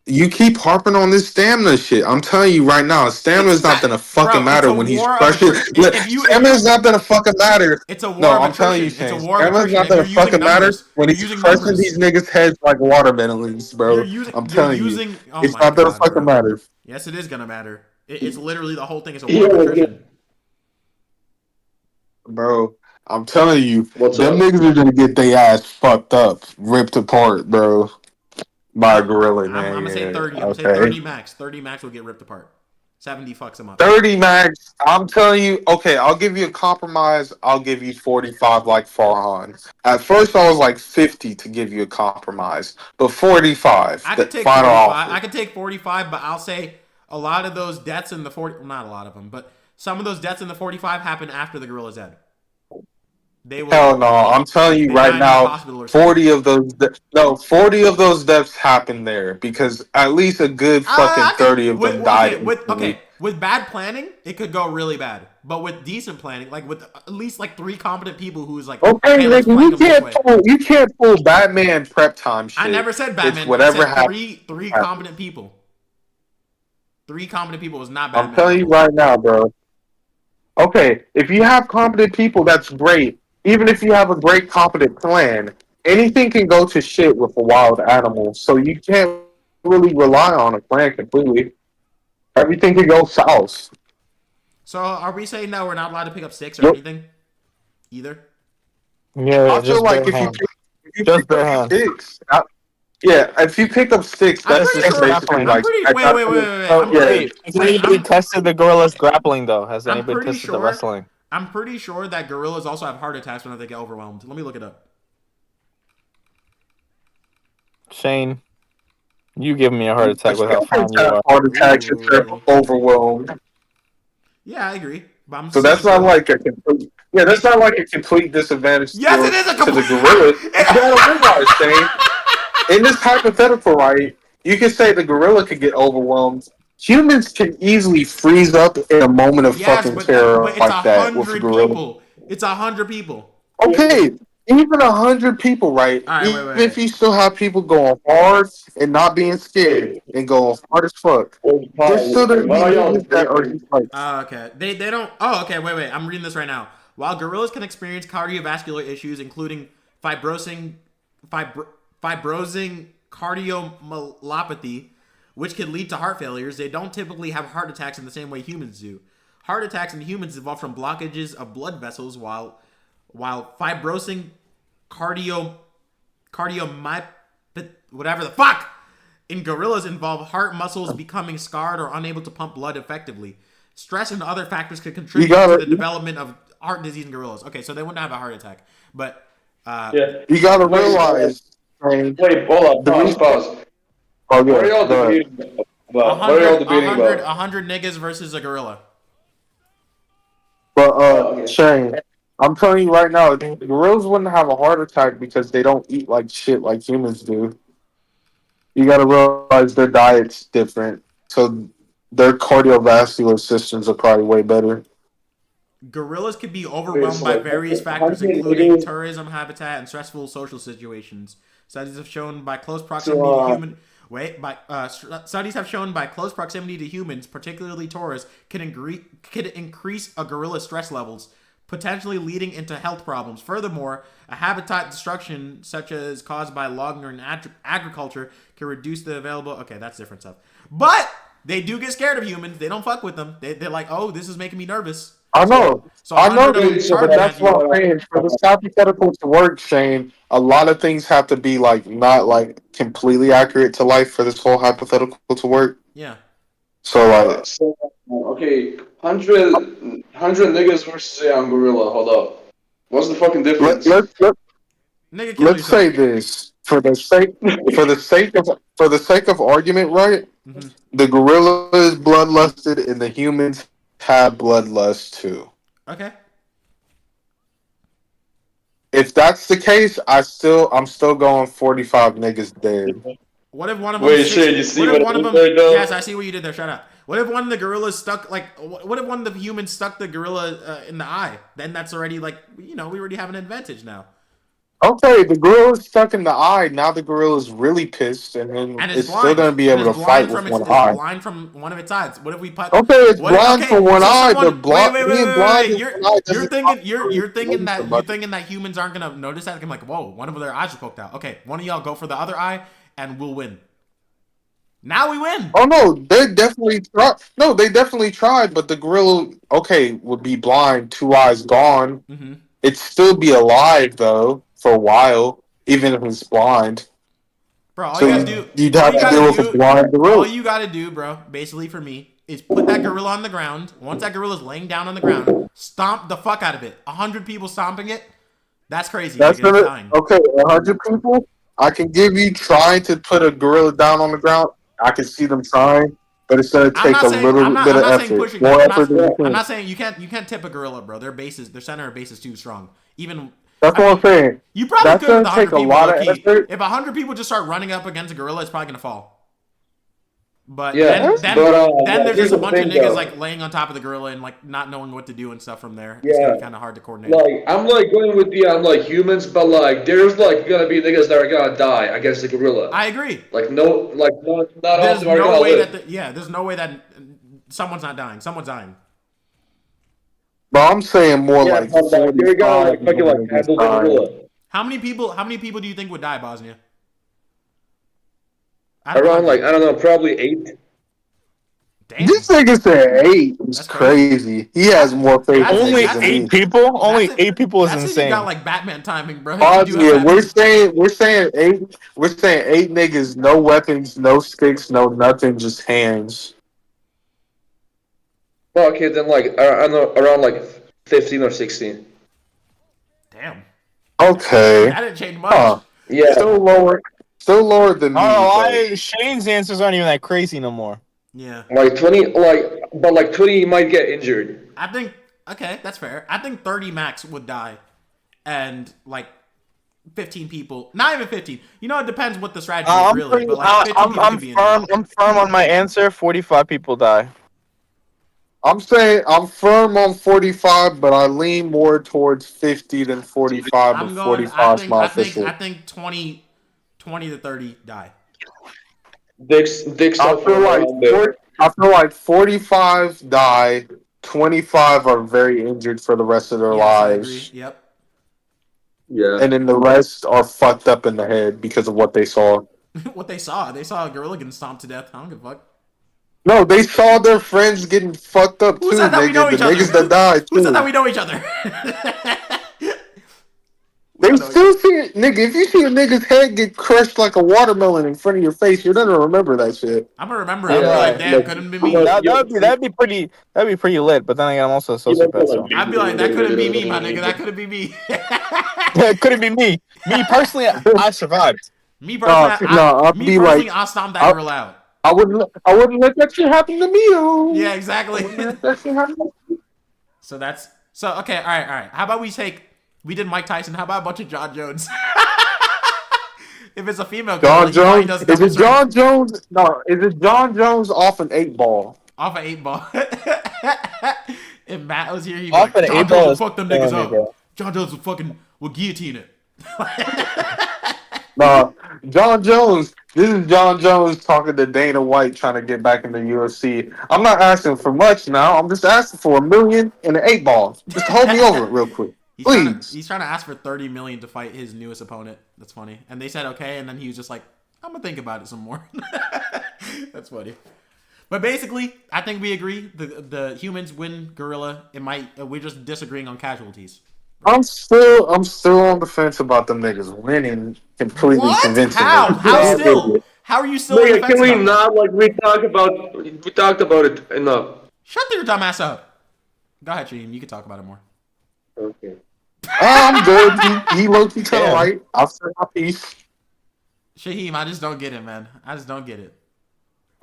you keep harping on this stamina shit. I'm telling you right now, stamina It's is not that, gonna fucking bro. It's matter a when he's war of crushing. attrition. Look, If stamina you, is not gonna fucking matter. it's a war No, of I'm telling you, attrition. It's a Shane. war of Stamina is attrition, not and gonna you're using fucking matter numbers. when You're he's using crushing these numbers. niggas' heads like watermelons, bro. I'm You're telling you, using. Oh it's my not gonna god, fucking bro. matter, Yes, it is gonna matter. It's literally the whole thing is a war of Yo, attrition. bro. I'm telling you, what's them up? niggas are gonna get their ass fucked up, ripped apart, bro, by a gorilla, I'm man. gonna say Yeah, 30. I'm gonna say okay. 30 max. 30 max will get ripped apart. 70 fucks them up. 30 max. I'm telling you, okay, I'll give you a compromise. I'll give you 45 like Farhan. At first, I was like 50 to give you a compromise, but 45, I the could take final 45. offer. I could take 45, but I'll say a lot of those deaths in the 40, well, not a lot of them, but some of those deaths in the 45 happen after the gorilla's dead. They Hell will no! I'm telling you they right die in the now, hospital or something. 40 of those deaths happened there because at least a good fucking 30 of them died instantly. With bad planning, it could go really bad. But with decent planning, like with at least like 3 competent people who's like, Okay, hey, let's nigga, flank them this way. you can't pull Batman prep time I shit. never said It's Batman. I whatever said happens. three competent people. 3 competent people was not I'm Batman telling you level. right now, bro. Okay, if you have competent people, that's great. Even if you have a great competent plan, anything can go to shit with a wild animal. So you can't really rely on a plan completely. Everything can go south. So are we saying that we're not allowed to pick up sticks or Yep. anything? Either? Yeah, I feel just like bare hand. if you Just pick bare up hand. sticks, yeah, if you pick up sticks, I'm This pretty is that's sure. basically grappling. I'm like pretty. Wait. So yeah. wait, has Wait. anybody tested the gorilla's grappling though? Has I'm anybody pretty tested the sure. wrestling? I'm pretty sure that gorillas also have heart attacks when they get overwhelmed. Let me look it up. Shane, you give me a heart attack with how fine Humans you have are. heart attacks if they're Ooh. overwhelmed. Yeah, I agree. But I'm So saying that's not so. like a complete, yeah, that's not like a complete disadvantage Yes, it is a to the complete. gorilla. You gotta realize, Shane, in this hypothetical, right, you can say the gorilla could get overwhelmed. Humans can easily freeze up in a moment of Yes, fucking but that. terror But it's like a that with a hundred gorilla. people. It's 100 people. Okay, even 100 people, right? All right, Even wait. if you still have people going hard and not being scared and going hard as fuck, there's still gonna be niggas that are just like, Okay. They don't. Oh, okay. Wait. I'm reading this right now. While gorillas can experience cardiovascular issues, including fibrosing, fibro, fibrosing cardiomyopathy, which can lead to heart failures, they don't typically have heart attacks in the same way humans do. Heart attacks in humans evolve from blockages of blood vessels, while fibrosing cardio cardiomyopathy, whatever the fuck, in gorillas involve heart muscles becoming scarred or unable to pump blood effectively. Stress and other factors could you contribute to gotta, the development of heart disease in gorillas. Okay, so they wouldn't have a heart attack, but Yeah. you gotta Wait, realize, man, wait, hold on, the pause, reason. pause. Oh What are yeah, y'all go ahead. debating about? What are y'all debating a about? hundred niggas versus a gorilla. But Oh, okay. Shane, I'm telling you right now, gorillas wouldn't have a heart attack because they don't eat like shit like humans do. You gotta realize their diet's different, so their cardiovascular systems are probably way better. Gorillas could be Wait, overwhelmed so by like various factors, 100 including niggas. tourism habitat and stressful social situations. Studies have shown by close So proximity to human. Studies have shown by close proximity to humans, particularly tourists, can increase a gorilla's stress levels, potentially leading into health problems. Furthermore, a habitat destruction such as caused by logging or agriculture can reduce the available. Okay, that's different stuff. But they do get scared of humans. They don't fuck with them. They're like, oh, this is making me nervous. I know, So I know, 100 of them wait, so but charge like at that's what you. I'm saying. For this hypothetical to work, Shane, a lot of things have to be like not like completely accurate to life for this whole hypothetical to work. Yeah. So like, so, okay, 100 niggas versus a gorilla. Hold up. What's the fucking let difference? let let Nigga, kill let's say yourself. this for the sake of argument, right? Hmm. The gorilla is bloodlusted and the humans have bloodlust too. Okay. If that's the case, I'm still going 45 niggas dead. What if one of them Wait, six? shit, you see What if what I one of did them? there, Yes, though? I see what you did there. Shut up. What if one of the gorillas stuck like? What if one of the humans stuck the gorilla in the eye? Then that's already like we already have an advantage now. Okay, the gorilla's stuck in the eye. Now the gorilla's really pissed, and then And it's it's still blind. gonna be And able it's to fight blind with from its. one It's eye. blind from one of its eyes. What if we put? Okay, it's What? blind Okay, for one so eye, someone. but Wait, being blind wait. in one eye You're doesn't thinking you're thinking mean that you're somebody. thinking that humans aren't gonna notice that. I'm like, whoa, one of their eyes are poked out. Okay, one of y'all go for the other eye, and we'll win. Now we win. Oh no, they definitely tried. No, they definitely tried, but the gorilla, okay, would be blind, two eyes gone. Mm-hmm. It'd still be alive though for a while, even if it's blind. Bro, So you'd all have you to gotta deal with a do, blind all gorilla. you gotta do, bro, basically for me, is put that gorilla on the ground. Once that gorilla's laying down on the ground, stomp the fuck out of it. 100 people stomping it, that's crazy, That's nigga. It's gonna dying. okay. 100 people. I can give you trying to put a gorilla down on the ground. I can see them trying, but it's gonna I'm take not a saying little bit I'm of not saying effort, pushing them. more effort than you I'm think. not saying you can't tip a gorilla, bro. Their center of base is too strong. Even That's I what I'm mean, saying. you probably That's could with gonna take 100 a people, lot low of key. effort. If 100 people just start running up against a gorilla, it's probably gonna fall. But Yeah, then but there's here's just a the bunch of thing niggas though. like laying on top of the gorilla and like not knowing what to do and stuff from there. It's gonna Yeah, be kind of hard to coordinate. like I'm like going with the like humans, but like there's like gonna be niggas that are gonna die against the gorilla. I agree. Like no, like not all of There's them are no gonna way that live. there's no way that someone's not dying. Someone's dying. But I'm saying more Yeah, like but like they're gonna 45 like fucking like niggas handle the dying. gorilla. How many people do you think would die, Bosnia? Out of Around 100. like I don't know, probably 8. Damn. This nigga said 8 is That's crazy. crazy. He has That's more faith in Only niggas that's than eight me. people. that's Only it. 8 people is That's if you got insane. like Batman timing, bro. If you do have Bosnia, we're Batman. saying we're saying 8. We're saying 8 niggas, no weapons, no sticks, no nothing, just hands. Well, okay, then like I don't know, around like 15 or 16. Damn. Okay. That didn't change much. Huh. Yeah, Still lower. Still lower than I don't know me, but why Shane's answers aren't even that crazy no more. Yeah. like 20, but like 20 might get injured. I think okay, that's fair. I think 30 max would die. And like 15 people. Not even 15. You know, it depends what the strategy is really, but like 15 people I'm could be injured. firm. I'm firm on my answer. 45 people die. I'm saying I'm firm on 45, but I lean more towards 50 than 45, but I'm going I 45 is think my I think I official. think 20 to 30 die. Dick I stuff feel from like around there. I feel like 45 die, 25 are very injured for the rest of their Yes, I agree. lives, Yep. Yeah. and then the rest are fucked up in the head because of what they saw. What they saw a gorilla getting stomped to death. I don't give a fuck. No, they saw their friends getting fucked up Who too, said that we nigga. know The each other? niggas that died Who said that too. we know each other? We They don't know each other. still see it, nigga. If you see a nigga's head get crushed like a watermelon in front of your face, you're gonna remember that shit. I'm gonna remember it. I'm I'm gonna be Yeah, like, like, damn, couldn't have been me. that'd be pretty lit. But then again, I'm also a sociopath, so I'd be like, that couldn't be me, my nigga. That couldn't be me. it couldn't be me. Me personally, I survived. No, I'd be like, I'll stomp that I, gorilla out. I wouldn't let that shit happen to me. Yeah, Yo. I exactly. wouldn't let that shit happen. So okay, all right. How about we did Mike Tyson. How about a bunch of John Jones? If it's a female gorilla, John he probably Jones. does Is double it strength John Jones? No, is it John Jones off an 8 ball? off an 8 ball. If Matt was here, he'd be Off like, an John 8 Jones ball will is fuck them killing niggas me, up. bro. John Jones will guillotine it. No, John Jones. This is John Jones talking to Dana White trying to get back in the UFC. I'm not asking for much now. I'm just asking for 1 million and an 8 ball. Just hold me over it real quick, please. He's trying to ask for 30 million to fight his newest opponent. That's funny. And they said okay, and then he was just like, I'm gonna think about it some more. That's funny. But basically, I think we agree. The humans win gorilla. It might. We're just disagreeing on casualties. I'm still on the fence about them niggas winning completely What? convincingly. How? How I'll give still? it. How are you still on the Nigga, fence can we about that? not like we talked about it enough. Shut your dumb ass up. Go ahead, Dream. You can talk about it more. Okay. I'm good. He low key kind of Damn. right. I'll say my piece. Shaheem, I just don't get it, man. I just don't get it.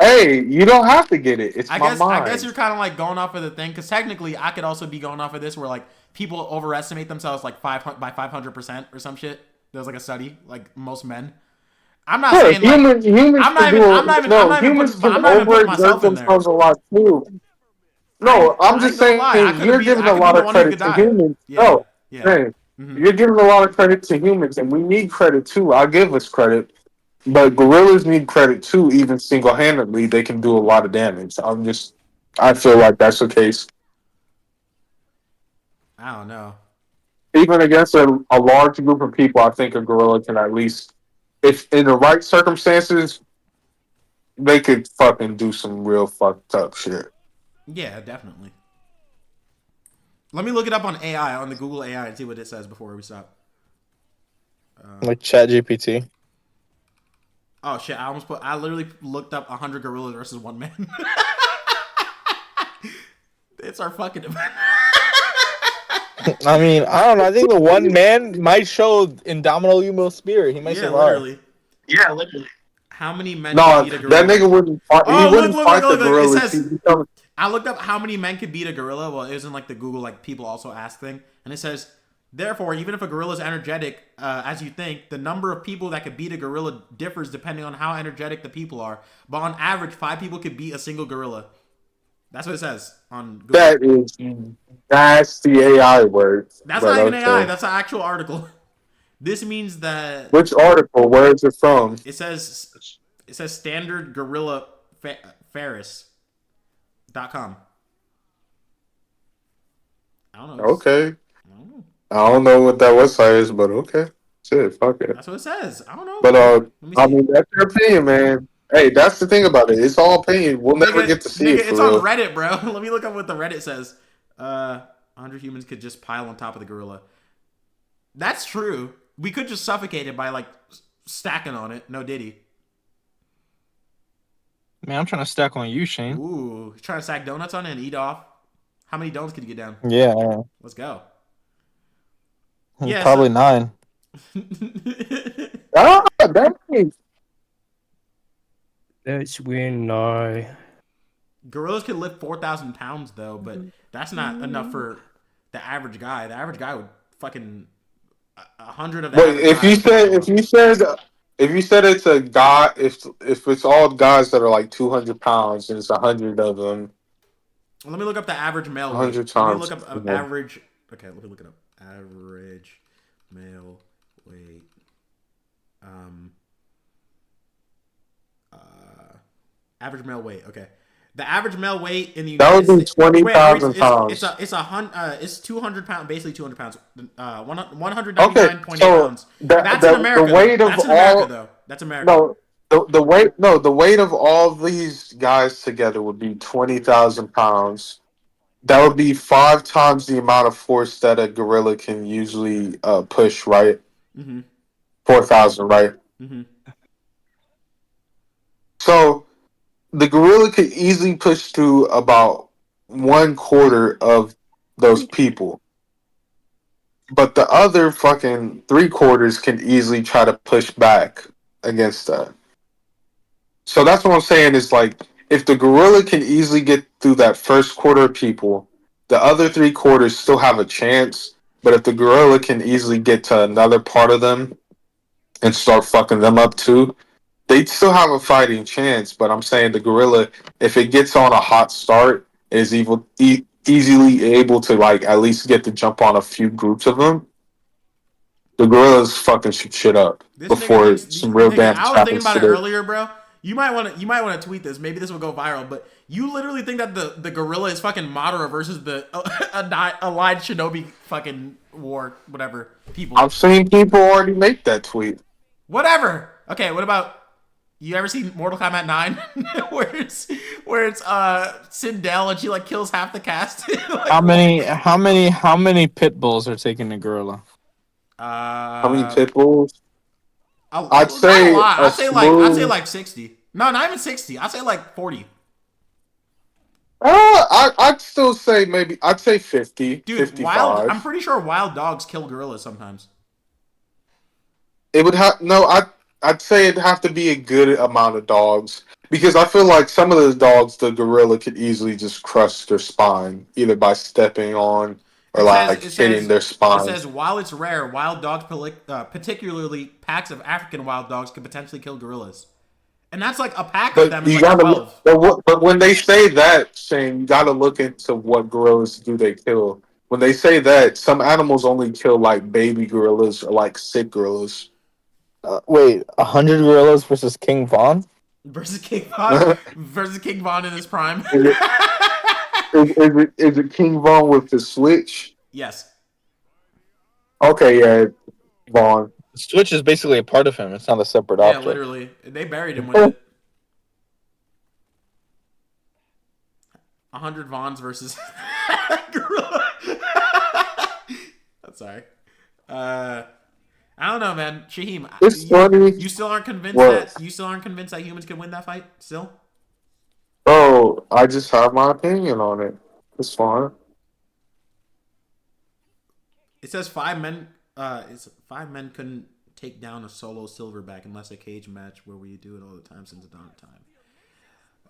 Hey, you don't have to get it. It's my I guess you're mind. kind of like going off of the thing because technically I could also be going off of this where like people overestimate themselves like 500 by 500% or some shit. There's like a study like most men. I'm not Sure, saying like humans can do. Humans can I'm not even putting overexert myself in there. themselves a lot too. No, I'm I just ain't gonna saying lie. you're giving I a could be lot the of one who credit could to die. humans. Yeah. No, Yeah. hey, Hmm. you're giving a lot of credit to humans, and we need credit too. I'll give us credit, but gorillas need credit too. Even single-handedly, they can do a lot of damage. I feel like that's the case. I don't know. Even against a large group of people, I think a gorilla can at least, if in the right circumstances, they could fucking do some real fucked up shit. Yeah, definitely. Let me look it up on AI on the Google AI and see what it says before we stop. Like Chat GPT. Oh shit! I literally looked up 100 gorillas versus one man. It's our fucking event. I mean, I don't know. I think the one man might show indomitable human spirit. He might Yeah, survive. literally. How many men could No, beat a that gorilla? nigga wouldn't fight. He Oh, look, wouldn't look, look, fight the look, look. It gorillas. says I looked up how many men could beat a gorilla. Well, it was in like the Google like people also ask thing, and it says therefore, even if a gorilla is energetic as you think, the number of people that could beat a gorilla differs depending on how energetic the people are. But on average, 5 people could beat a single gorilla. That's what it says on Google. That is nasty AI words, That's but not even AI. okay. That's an actual article. This means that Which article? Where is it from? it says standard gorilla ferris.com. I don't know. Okay. I don't know. I don't know what that website is, but okay. Shit, fuck it. That's what it says. I don't know. But Let me I see. mean, that's your opinion, man. Hey, that's the thing about it. It's all opinion. We'll never Nigga, get to see nigga, it it's for on real. Reddit, bro. Let me look up what the Reddit says. 100 humans could just pile on top of the gorilla. That's true. We could just suffocate it by like stacking on it. No diddy. Man, I'm trying to stack on you, Shane. Ooh, trying to stack donuts on it and eat off. How many donuts could you get down? Yeah, Let's go. Yeah, probably so 9. Ah, dang. Let's win now. gorillas could lift 4,000 pounds though, but that's not enough for the average guy. The average guy would fucking 100 of the Wait, average guy would fuck him up. if you said it's a guy, if it's all guys that are like 200 pounds and it's 100 of them, Let me look up the average male weight. 100 Let me look times. up average. Okay, let me look it up. Average male weight. Um. Average male weight. Okay. The average male weight in the That United would be States. twenty Wait, thousand pounds. it's 200 pounds, basically 200 pounds. 199 Okay, point eight so pounds. That's in the America though. weight of That's in America all though. That's America. no the weight of all these guys together would be 20,000 pounds. That would be 5 times the amount of force that a gorilla can usually push. Right, Mm-hmm. 4,000. Right. Mm-hmm. So the gorilla could easily push through about 1/4 of those people, but the other fucking 3/4 can easily try to push back against that. So that's what I'm saying is like if the gorilla can easily get through that first quarter of people, the other 3/4 still have a chance. But if the gorilla can easily get to another part of them and start fucking them up too, they'd still have a fighting chance. But I'm saying the gorilla, if it gets on a hot start, is easily able to like at least get the jump on a few groups of them. The gorillas fucking shoot shit up This nigga before thinks, some real nigga. I damage was thinking happens about to it the. earlier, bro. You might want to tweet this. Maybe this will go viral. But you literally think that the gorilla is fucking Madara versus the allied shinobi fucking war, whatever people. I've seen people already make that tweet. Whatever. Okay, what about you ever seen Mortal Kombat 9? where it's Sindel and she like kills half the cast? Like, How many pit bulls are taking the gorilla? How many uh pit bulls? I'd not a say lot. a I'd say smooth. like 60. No, not even 60. I'd say like 40. I'd still say maybe. I'd say 50, Dude, wild I'm 55. pretty sure wild dogs kill gorillas sometimes. It would have no. I'd say it'd have to be a good amount of dogs because I feel like some of the dogs the gorilla could easily just crush their spine either by stepping on or It says like it hitting says their it spines. says while it's rare, wild dogs, particularly packs of African wild dogs, can potentially kill gorillas. And that's like a pack of But them is you like gotta. 12. But when they say that, Shane, you gotta look into what gorillas do they kill. When they say that, some animals only kill like baby gorillas or like sick gorillas. Wait, 100 gorillas versus King Von? Versus King Von is versus King Von in his prime. it is it King Von with the switch? Yes. Okay, yeah, Vaughn. Switch is basically a part of him. It's not a separate Yeah, object. literally. They buried him with it. 100 Vons versus Gorilla. I'm sorry. I don't know, man. Shaheem, It's funny. you still aren't convinced What? that humans can win that fight still? Oh, I just have my opinion on it. It's fine. It says 5 men couldn't take down a solo silverback unless a cage match where we do it all the time since the dawn of time.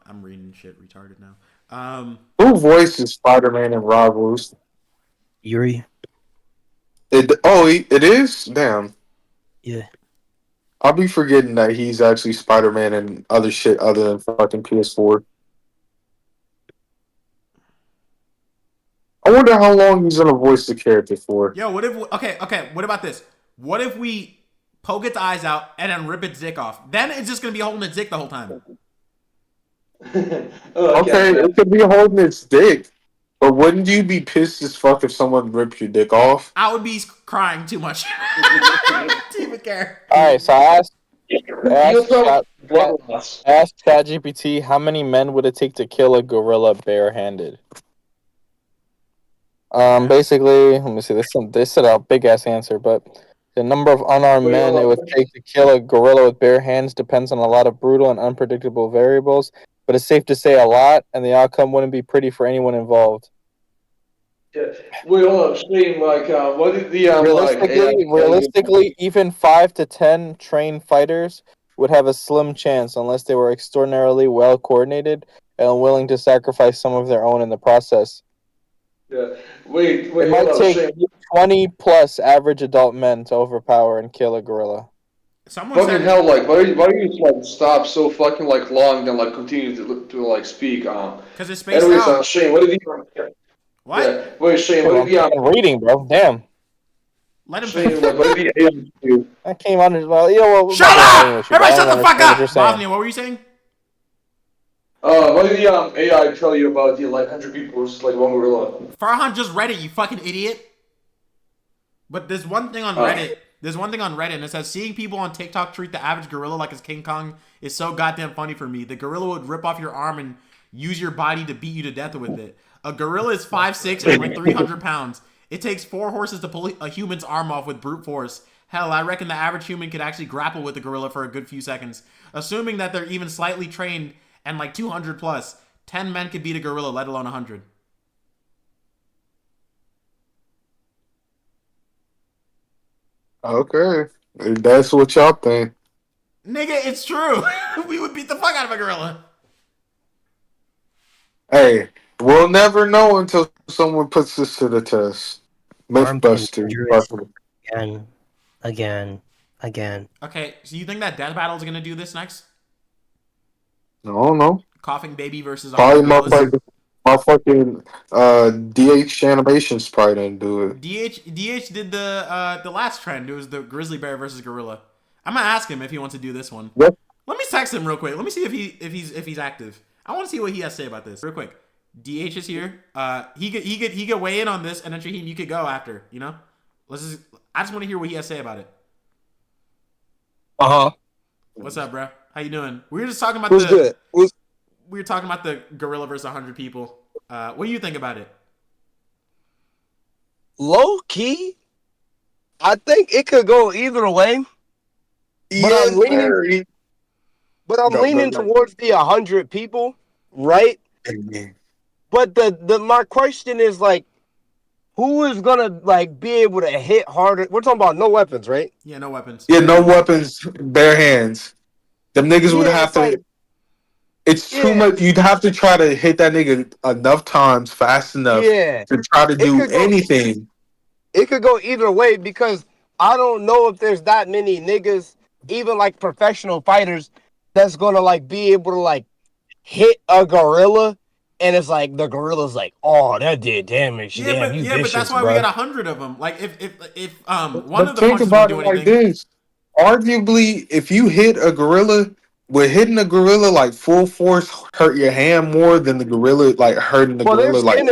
I'm reading shit retarded now. Who voices Spider-Man in Rivals? Yuri. It is. Damn, Yeah. I'll be forgetting that he's actually Spider-Man and other shit other than fucking PS4. I wonder how long he's gonna voice the character for. Yo, what if? Okay. What about this? What if we poke its eyes out and then rip its dick off? Then it's just gonna be holding its dick the whole time. Oh, I Okay, can't, man. it could be holding its dick, but wouldn't you be pissed as fuck if someone ripped your dick off? I would be crying too much to even care. All right, so I asked You'll probably blood loss. ChatGPT how many men would it take to kill a gorilla barehanded. Basically, let me see. This said a big ass answer, but the number of unarmed Wait, men hold it would on. take to kill a gorilla with bare hands depends on a lot of brutal and unpredictable variables. But it's safe to say a lot, and the outcome wouldn't be pretty for anyone involved. Yeah. Wait, hold on. Shane, like, what did the like AI Realistically, even 5 to 10 trained fighters would have a slim chance unless they were extraordinarily well coordinated and willing to sacrifice some of their own in the process. Yeah. Wait, It hold might on, take Shane. 20 plus average adult men to overpower and kill a gorilla. Someone Fucking said hell, like, why do you like stop so fucking like long, then like continue to like speak? because it's spaced Anyways, out. Shane, what did he? What? Yeah. Wait, Shane, Shit, what I'm did the fucking reading, bro. Damn. Let him Shane, finish. like, what did the AI do? I came under. Well, you know what? We're Shut about to up! argue with you, but Everybody, I shut don't the fuck understand what you're up. saying. Bosnia, what were you saying? What did the AI tell you about the like 100 people versus like one gorilla? Farhan just read it, you fucking idiot. But there's one thing on Oh. Reddit. There's one thing on Reddit, and it says seeing people on TikTok treat the average gorilla like it's King Kong is so goddamn funny for me. The gorilla would rip off your arm and use your body to beat you to death with it. A gorilla is 5'6" and like 300 pounds. It takes 4 horses to pull a human's arm off with brute force. Hell, I reckon the average human could actually grapple with a gorilla for a good few seconds. Assuming that they're even slightly trained and like 200 plus, 10 men could beat a gorilla, let alone 100. Okay, if that's what y'all think. Nigga, it's true. We would beat the fuck out of a gorilla. Hey, we'll never know until someone puts this to the test. Armed and Mythbuster. dangerous. Again. Again. Again. Okay, so you think that Death Battle is gonna do this next? I don't know. Coughing Baby versus 100 Probably gorillas. my fucking DH animations probably didn't do it. DH did the last trend. It was the grizzly bear versus gorilla. I'm gonna ask him if he wants to do this one. What? Let me text him real quick. Let me see if he's active. I want to see what he has to say about this real quick. DH is here. He could weigh in on this, and then Shaheem, you could go after. You know, I just want to hear what he has to say about it. Uh huh. What's up, bro? How you doing? We were just talking about Who's good? we were talking about the gorilla versus 100 people. What do you think about it? Low key? I think it could go either way, but Yes, I'm leaning. sir. But I'm leaning towards the 100 people, right? But the my question is like, who is gonna like be able to hit harder? We're talking about no weapons, right? Yeah, no weapons. Yeah, no weapons, bare hands. Them niggas would Yeah, have it's like to. It's too yeah, much. You'd have to try to hit that nigga enough times, fast enough yeah. to try to It do could go. anything. It could go either way because I don't know if there's that many niggas, even like professional fighters, that's gonna like be able to like hit a gorilla, and it's like the gorilla's like, oh, that did damage. Damn, you But that's vicious, why we bro. got 100 of them. Like if one of But the think punches won't about it do like anything. this. Arguably, if you hit a gorilla, would hitting a gorilla like full force hurt your hand more than the gorilla like hurting the Well, gorilla like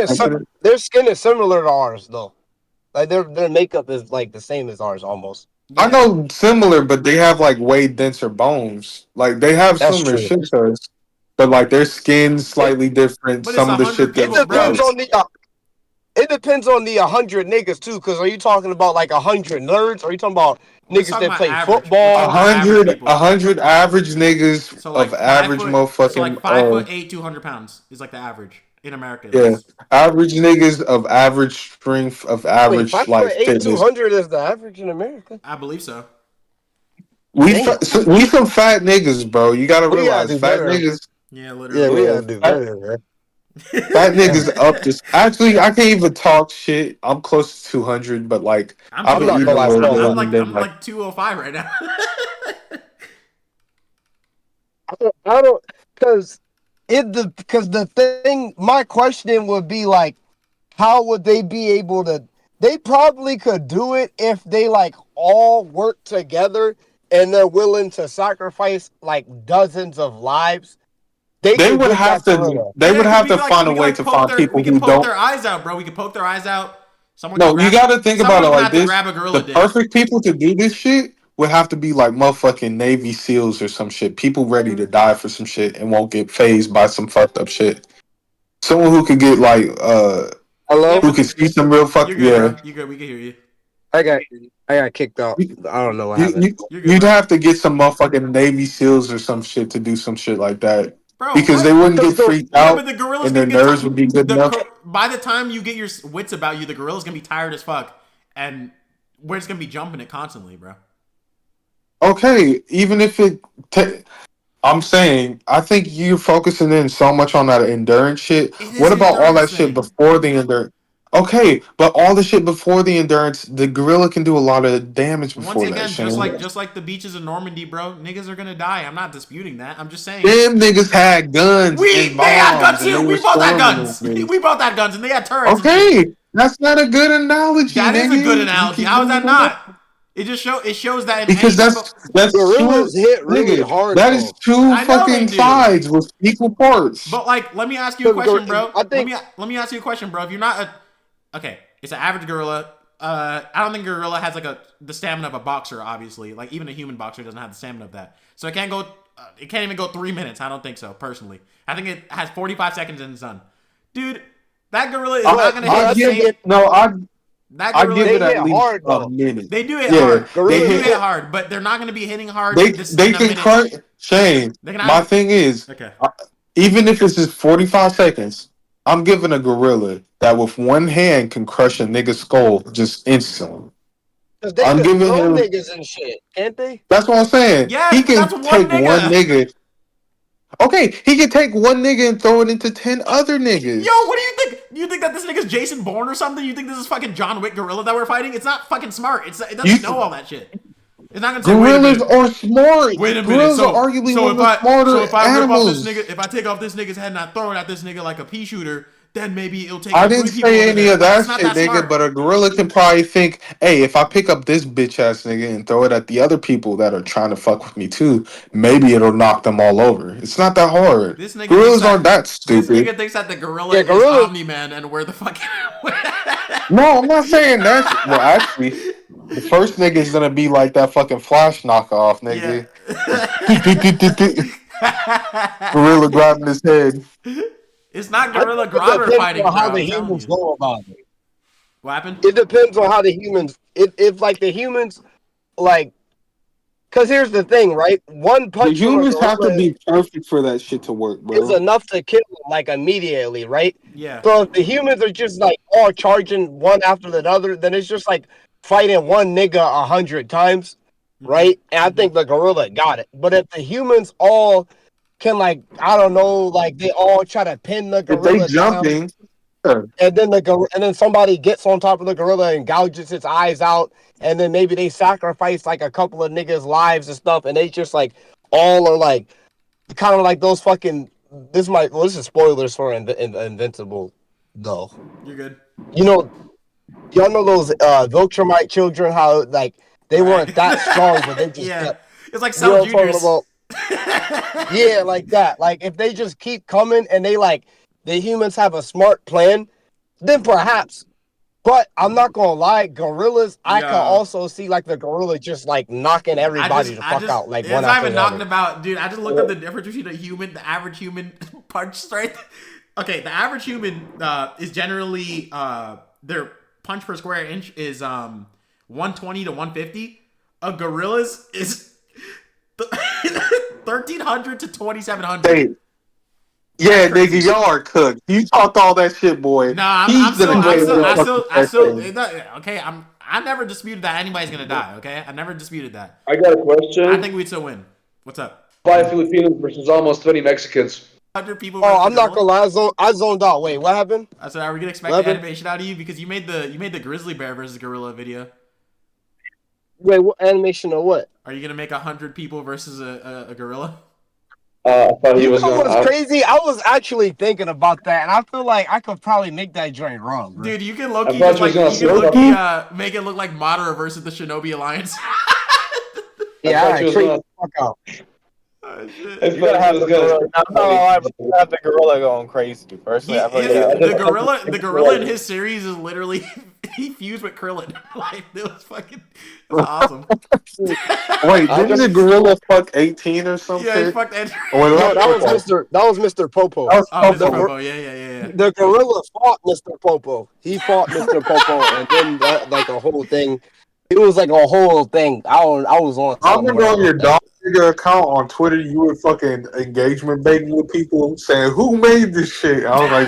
their skin is similar to ours though. Like their makeup is like the same as ours almost. I Yeah. know similar, but they have like way denser bones. Like they have That's similar true. shit to us, but like their skin's slightly different. But it's Some of the 100 shit It people, that depends bro. on the. It depends on the 100 niggas too, because are you talking about like 100 nerds? Or are you talking about We're just niggas talking that about play average. We're talking a football? about average hundred, people. 100 average niggas So of like 5 average foot. So like motherfucking 5'8", 200 pounds is like the average in America at yeah, least. average niggas of average strength of Wait, average like 5'8", fitness. 200 is the average in America. I believe so. Damn. We some fat niggas, bro. You gotta We gotta realize do fat better. niggas. Yeah, Yeah, literally. we Yeah, gotta do better, man. fat niggas up this. Actually, I can't even talk shit. I'm close to 200, but like I'm I've I'm been not eating gonna a lie, little small bit, fat. and then I'm like like 205 right now. I don't, because because the thing, my question would be like, how would they be able to? They probably could do it if they like all work together and they're willing to sacrifice like dozens of lives. They they could would get have that to. gorilla. They Yeah, would because have to find a way to find people we who could poke don't. their eyes out, bro. We could poke their eyes out. No, you got to think about it Someone's gonna like have to this: grab a gorilla the dick. perfect people to do this shit would have to be like motherfucking Navy SEALs or some shit. People ready to die for some shit and won't get phased by some fucked up shit. Someone who could get like Yeah, Hello, who but could see some real fuck you're good, yeah. bro. You're good. We can hear you. I got I got kicked out. You, I don't know what you, happened. you- You're good, you'd bro. have to get some motherfucking Navy SEAls or some shit to do some shit like that Bro, because they what? wouldn't Because get the freaked Yeah, out but the gorilla's and gonna their get nerves would be good enough. by the time you get your wits about you, the gorilla's gonna be tired as fuck, and we're just gonna be jumping it constantly, bro. Okay, even if it. I'm saying, I think you're focusing in so much on that endurance shit. It is What an about all endurance that shit thing. before the endurance? Okay, but all the shit before the endurance, the gorilla can do a lot of damage Once before that, again, Shane. just like the beaches of Normandy, bro, niggas are gonna die. I'm not disputing that. I'm just saying Them niggas had guns and they had guns bombs and too. they were We both had storming those guns. niggas. We both had guns, and they had turrets and shit. Okay, that's not a good analogy, That is a good nigga. You analogy. keep How is that moving on. not? It shows that in Because any type of that's two gorillas hit really nigga. hard That is though. two I know they fucking do. sides with equal parts. But like, let me ask you a Because question, bro. I think Let me ask you a question, bro. If you're not a okay, it's an average gorilla. I don't think a gorilla has like the stamina of a boxer. Obviously, like even a human boxer doesn't have the stamina of that. So it can't go. It can't even go 3 minutes. I don't think so. Personally, I think it has 45 seconds in the sun. Dude, that gorilla is not gonna hit I the give same. it no. That I gorilla, give they it hit at least hard a though. minute. they do it Yeah, hard. They they Gorillas do it hit. hit. hard, but they're not gonna be hitting hard this They in a can minute. crush. Shane, They can my have thing is, okay. even if it's just 45 seconds, I'm giving a gorilla that with one hand can crush a nigga's skull just instantly. Because they I'm could giving throw him. niggas and shit, can't they? That's what I'm saying. Yes, He but can that's one take one nigga. nigga. Okay, he can take one nigga and throw it into 10 other Yo, niggas. what do you think? You think that this nigga's Jason Bourne or something? You think this is fucking John Wick gorilla that we're fighting? It's not fucking smart. It You doesn't know all that shit. It's not gonna say, wait a gorillas minute, are smart. wait a minute. Gorillas are arguably one of the So smarter if I rip off this animals. nigga, if I take off this nigga's head and I throw it at this nigga like a pea shooter, then maybe it'll take I out didn't 3 people say over any there. of Like it's that not shit, that nigga, smart. but a gorilla can probably think, hey, if I pick up this bitch ass nigga and throw it at the other people that are trying to fuck with me too, maybe it'll knock them all over. It's not that hard. This nigga thinks Gorillas aren't that that stupid. the gorilla Yeah, is gorillas. Omni Man and we're the fucking. No, I'm not saying that. Well, actually, the first nigga is gonna be like that fucking Flash knockoff, Yeah. nigga. Gorilla grabbing his head. It's not I gorilla think it ground we're depends fighting, on bro. how the I'm telling humans you. go about it. What happened? It depends on how the humans. If like the humans, like, because here's the thing, right? One The punch from a humans have to gorilla be perfect for that shit to work, is bro. enough to kill them, like immediately, right? Yeah. So if the humans are just like all charging one after the other, then it's just like fighting one nigga 100 times, Mm-hmm. right? And I think the gorilla got it. But if the humans all can like, I don't know, like they all try to pin the If they gorilla down, jumping, sure. and then and then somebody gets on top of the gorilla and gouges its eyes out, and then maybe they sacrifice like a couple of niggas' lives and stuff, and they just like all are like kind of like those fucking. This is spoilers for Invincible, though. You're good. You know, y'all know those Viltrumite children, how like they Right. weren't that strong, but they just Yeah. kept. It's like You know Cell what I'm talking Juniors. about? Yeah, like that. Like if they just keep coming and they like the humans have a smart plan, then perhaps. But I'm not gonna lie, gorillas. I can Yo. also see like the gorilla just like knocking everybody the fuck out, like it's one not after even the knocking other. about, dude. I just looked up the difference between the average human punch strength. Okay, the average human is generally their punch per square inch is 120 to 150. A gorilla's is 1300 to 2700. Hey, yeah, That's crazy. nigga, y'all are cooked. You talked all that shit, boy. Nah, He's gonna go I'm and still, fucking I that still, thing. okay. I never disputed that anybody's gonna die. Okay, I never disputed that. I got a question. I think we'd still win. What's up? 5 Filipinos versus almost 20 Mexicans. 100 people Oh, versus I'm not gorilla? gonna lie. I zoned out. Wait, what happened? I said, are we gonna expect What happened? animation out of you because you made the grizzly bear versus gorilla video? Wait, what animation or what? Are you gonna make 100 people versus a gorilla? I thought he You was know gonna. what's crazy? I was actually thinking about that, and I feel like I could probably make that joint wrong, bro. Dude, you can low key thought just you was like gonna you can say low something. key make it look like Madara versus the Shinobi Alliance. Yeah, thought all you right, was creep gonna- the fuck out. Oh, shit. I You gotta thought have he the was gonna. gorilla. I'm not gonna lie, but you gotta have the gorilla going crazy. Personally, I feel like Yeah, The gorilla in his series is literally he fused with Krillin. Like it was fucking it's awesome. Wait, I didn't just- the gorilla fuck 18 or some Yeah, he shit? fucked Andrew. Or was No, that was Popo? Mr. Popo. That was Oh, Mr. The, Popo. Popo, yeah. the gorilla fought Mr. Popo. He fought Mr. Popo, and then like a whole thing. It was like a whole thing. I was on I something remember when I on your looked at dog it. figure account on Twitter, you were fucking engagement baiting with people saying, "Who made this shit?" I was like,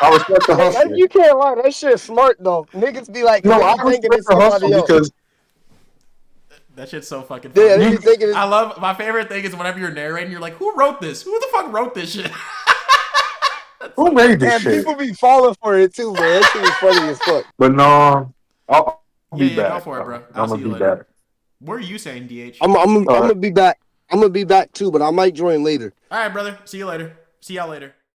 I respect the Hey, hustle. you can't lie. That shit's smart though. Niggas be like, No, they I be thinking respect it's the hustle somebody else. because That shit's so fucking Yeah, funny. they be thinking it's. I love my favorite thing is whenever you're narrating, you're like, who wrote this? Who the fuck wrote this shit? who made this And shit? people be falling for it too, man. That shit is funny as fuck. But no, I'll be Yeah, back. go for it, bro. I'm I'll see gonna you be later. back. What are you saying, DH? I'm All gonna right. be back. I'm gonna be back too, but I might join later. All right, brother. See you later. See y'all later.